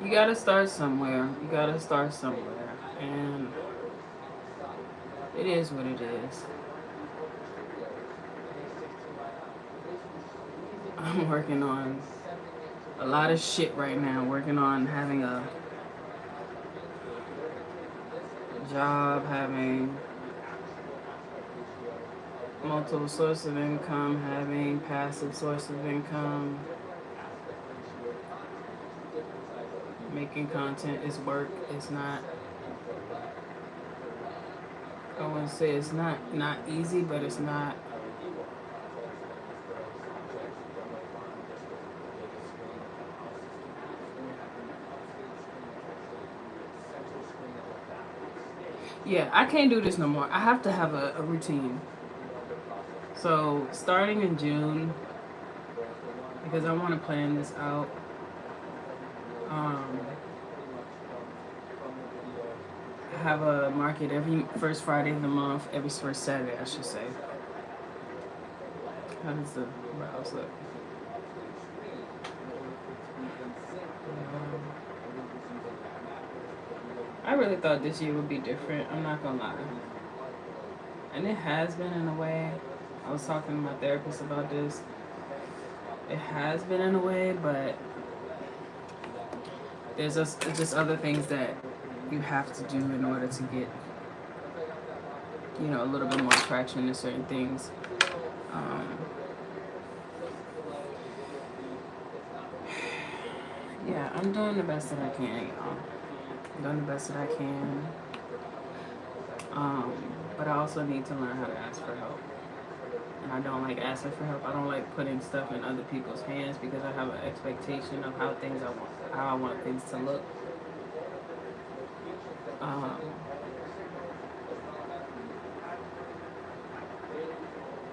You gotta start somewhere. You gotta start somewhere. And It is what it is. I'm working on a lot of shit right now. Working on having a job, having multiple sources of income, having passive source of income. Making content is work. It's not, I wouldn't say it's not easy, but it's not. Yeah, I can't do this no more. I have to have a routine. So starting in June, because I want to plan this out. I have a market every first Friday of the month, every first Saturday, I should say. How does the browse look? I really thought this year would be different. I'm not gonna lie. And it has been in a way. I was talking to my therapist about this. It has been in a way, but there's just other things that you have to do in order to get, a little bit more traction in certain things. Yeah, I'm doing the best that I can, y'all. I'm doing the best that I can. But I also need to learn how to ask for help. And I don't like asking for help. I don't like putting stuff in other people's hands because I have an expectation of how I want things to look.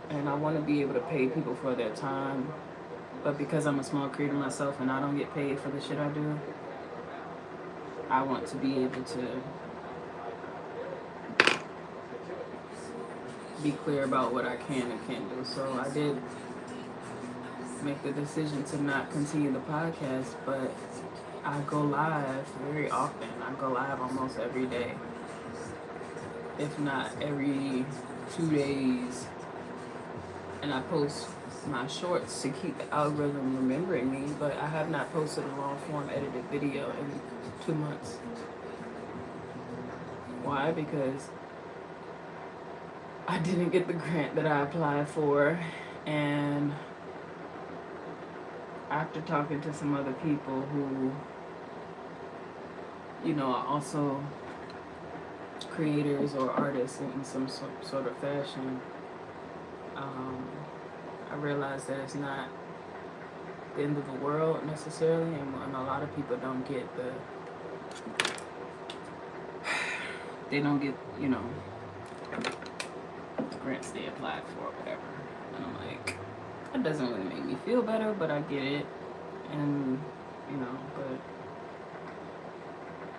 And I want to be able to pay people for their time. But because I'm a small creator myself and I don't get paid for the shit I do, I want to be able to be clear about what I can and can't do. So I did make the decision to not continue the podcast, but I go live very often. I go live almost every day, if not every 2 days. And I post my shorts to keep the algorithm remembering me, but I have not posted a long form edited video in 2 months. Why? Because I didn't get the grant that I applied for, and after talking to some other people who, are also creators or artists in some sort of fashion, I realized that it's not the end of the world necessarily, and a lot of people don't get the grants they applied for or whatever. And I'm like, that doesn't really make me feel better, but I get it. And, but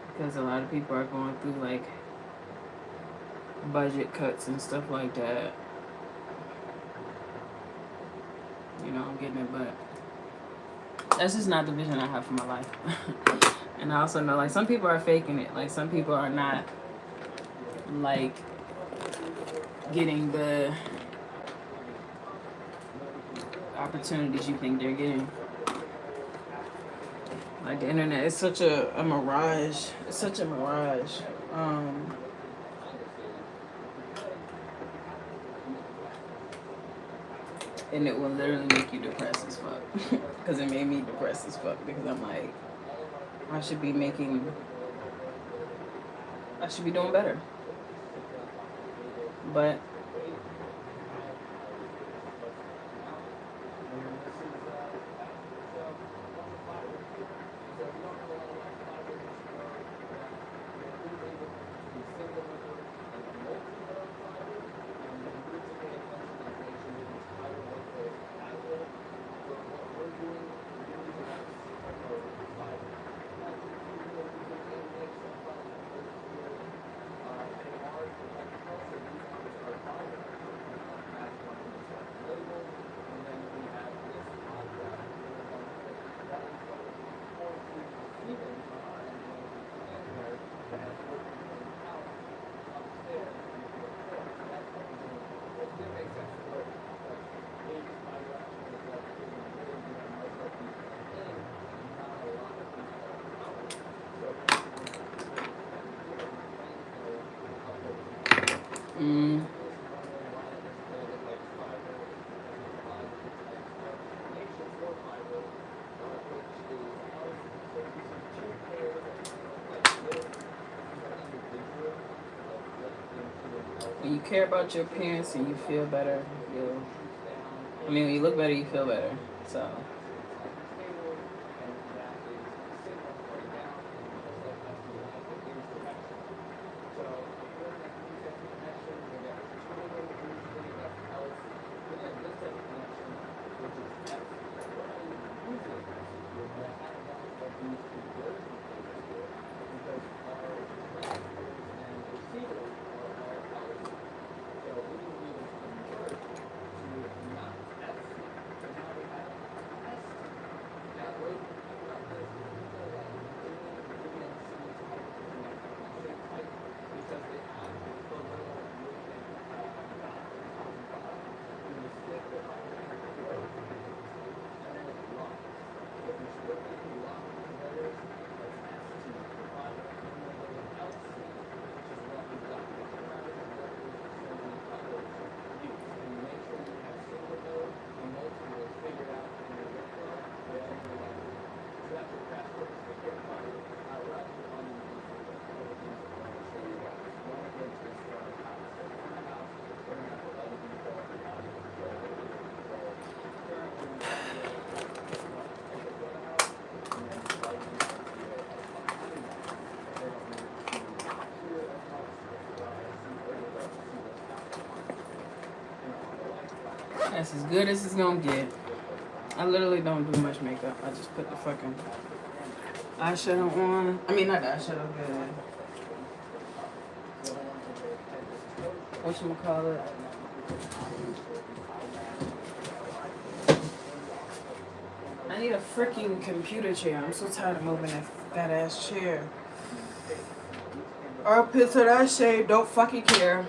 because a lot of people are going through like budget cuts and stuff like that, I'm getting it, but that's just not the vision I have for my life. And I also know like some people are faking it. Like some people are not like getting the opportunities you think they're getting. Like the internet is such a mirage. It's such a mirage. And it will literally make you depressed as fuck. Because it made me depressed as fuck. Because I'm like, I should be doing better. But When you care about your appearance and you feel better, when you look better, you feel better. So. That's as good as it's gonna get. I literally don't do much makeup. I just put the fucking eyeshadow on. I mean, not the eyeshadow, whatchamacallit. I need a freaking computer chair. I'm so tired of moving that fat ass chair. Armpits are that shape. Don't fucking care.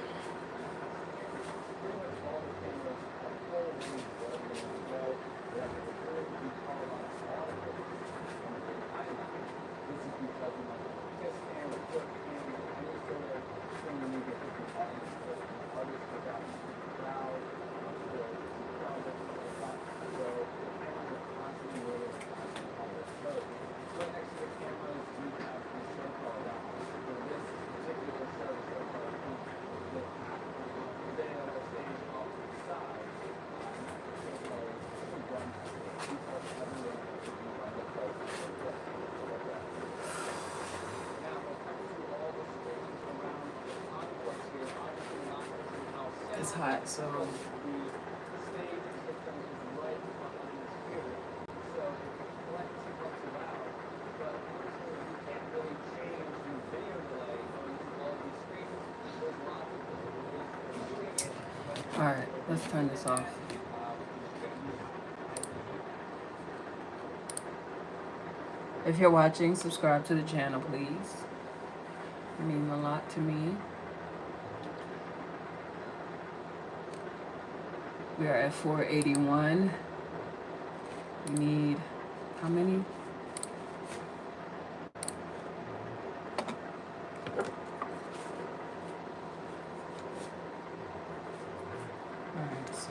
It's hot, so alright, let's turn this off. If you're watching, subscribe to the channel, please. It means a lot to me. We are at 481. We need how many? Alright, so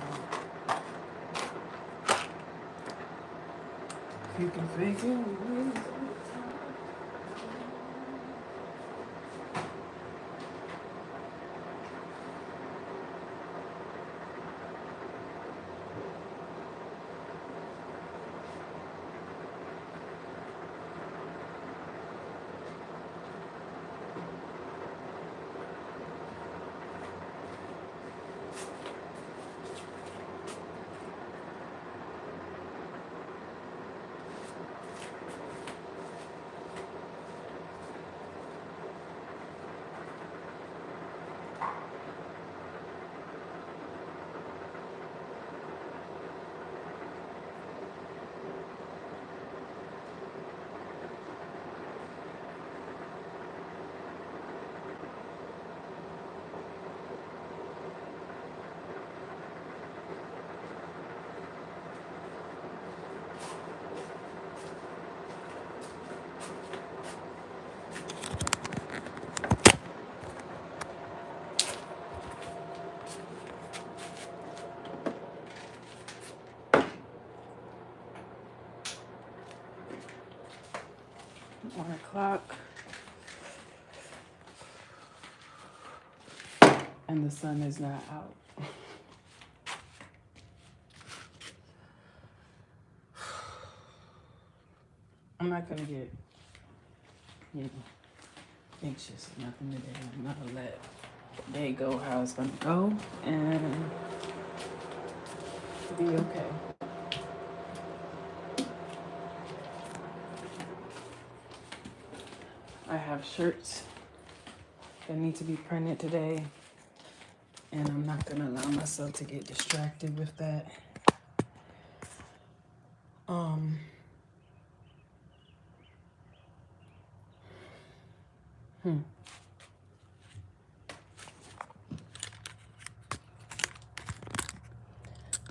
if you can fake it. O'clock. and the sun is not out. I'm not gonna get, anxious or nothing today. I'm gonna let the day go how it's gonna go and be okay. I have shirts that need to be printed today, and I'm not gonna allow myself to get distracted with that.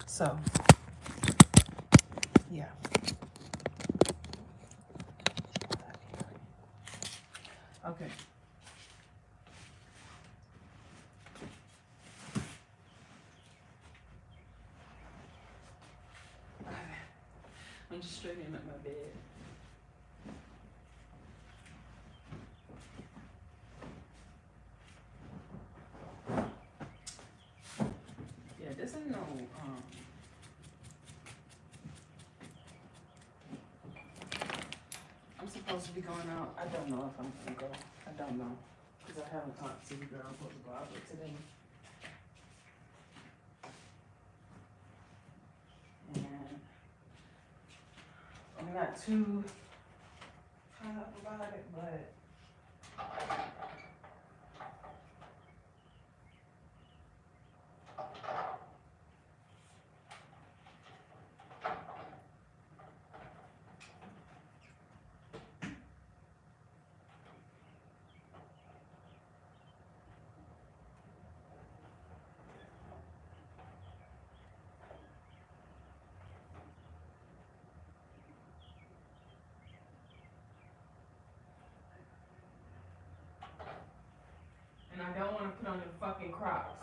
So, yeah. Okay. I'm just straightening up my bed. Yeah, this ain't no I'm supposed to be going out. I don't know if I'm gonna go. I don't know. Because I haven't talked to the girl I'm supposed to go out with today. And I'm not too hung up about it, but and I don't want to put on the fucking Crocs.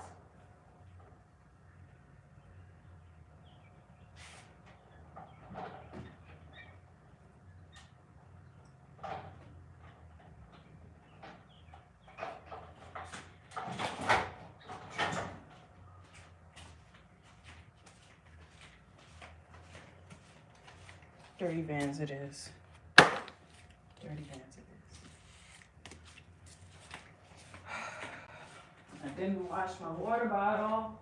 Dirty Vans it is. Dirty Vans it is. I didn't wash my water bottle.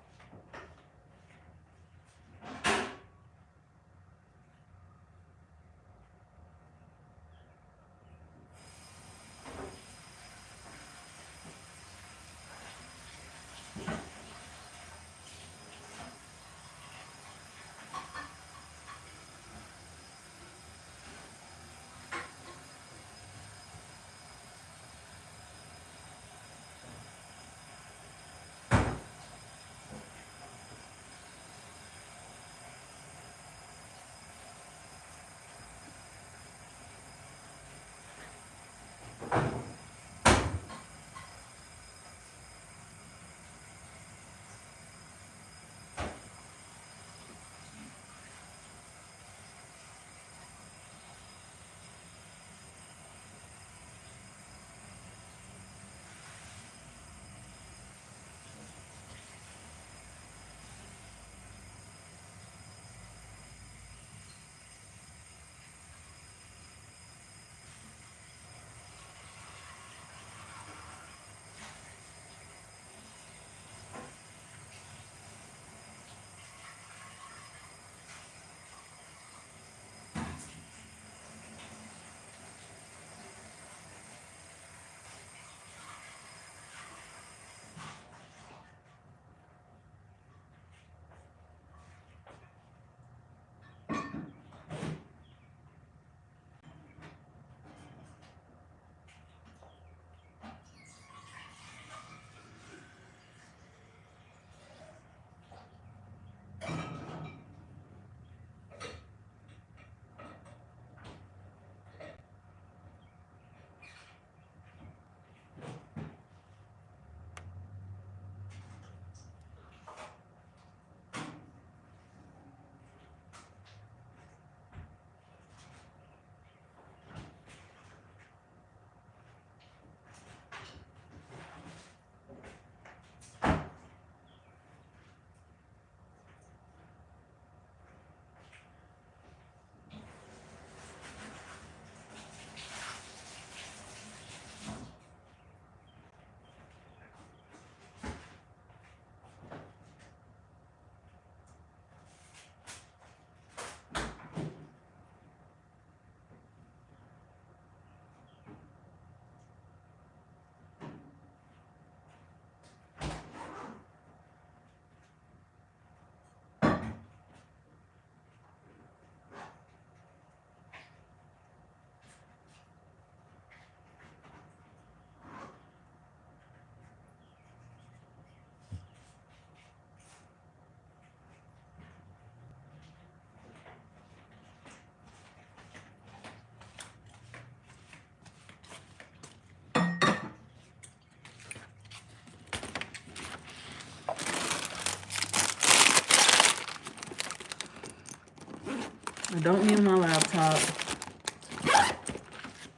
I don't need my laptop.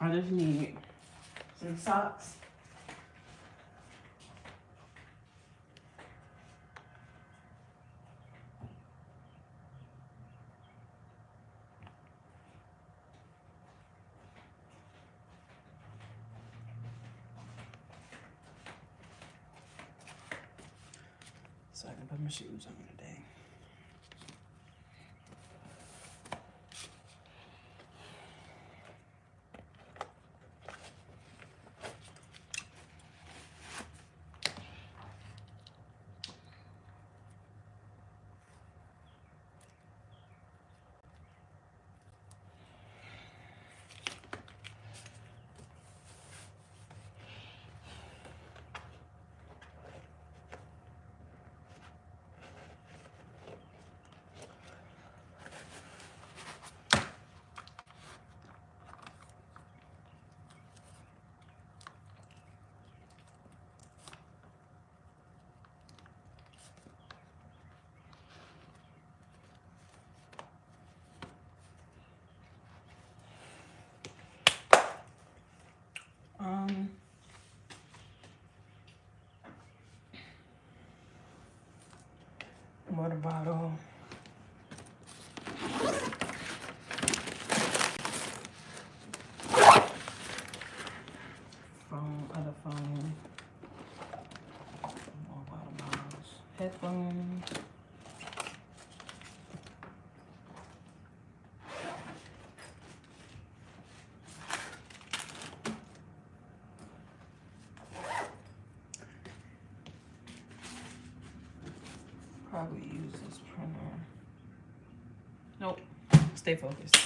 I just need some socks. So I can put my shoes on today. Water bottle. Phone, other phone. More water bottles. Headphones. Probably use this printer. Nope. Stay focused.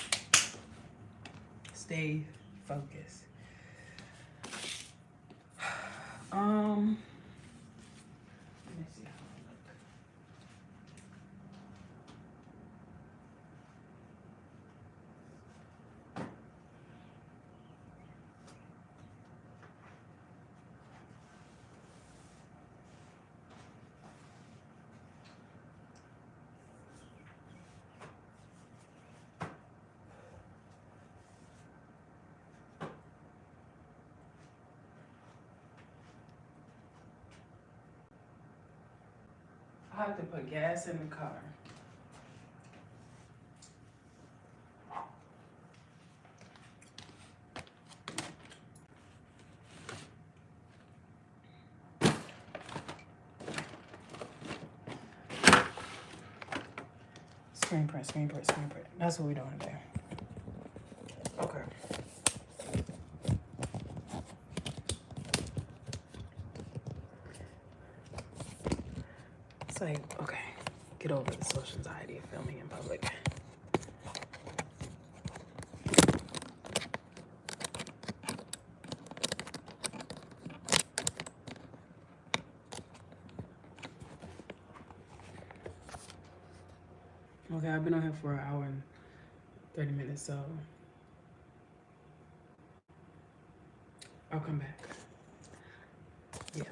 Stay focused. Let me see how I look. I have to put gas in the car. Screen print, screen print, screen print. That's what we're doing today. Okay. It's like, okay, get over the social anxiety of filming in public. Okay, I've been on here for an hour and 30 minutes, so I'll come back. Yeah.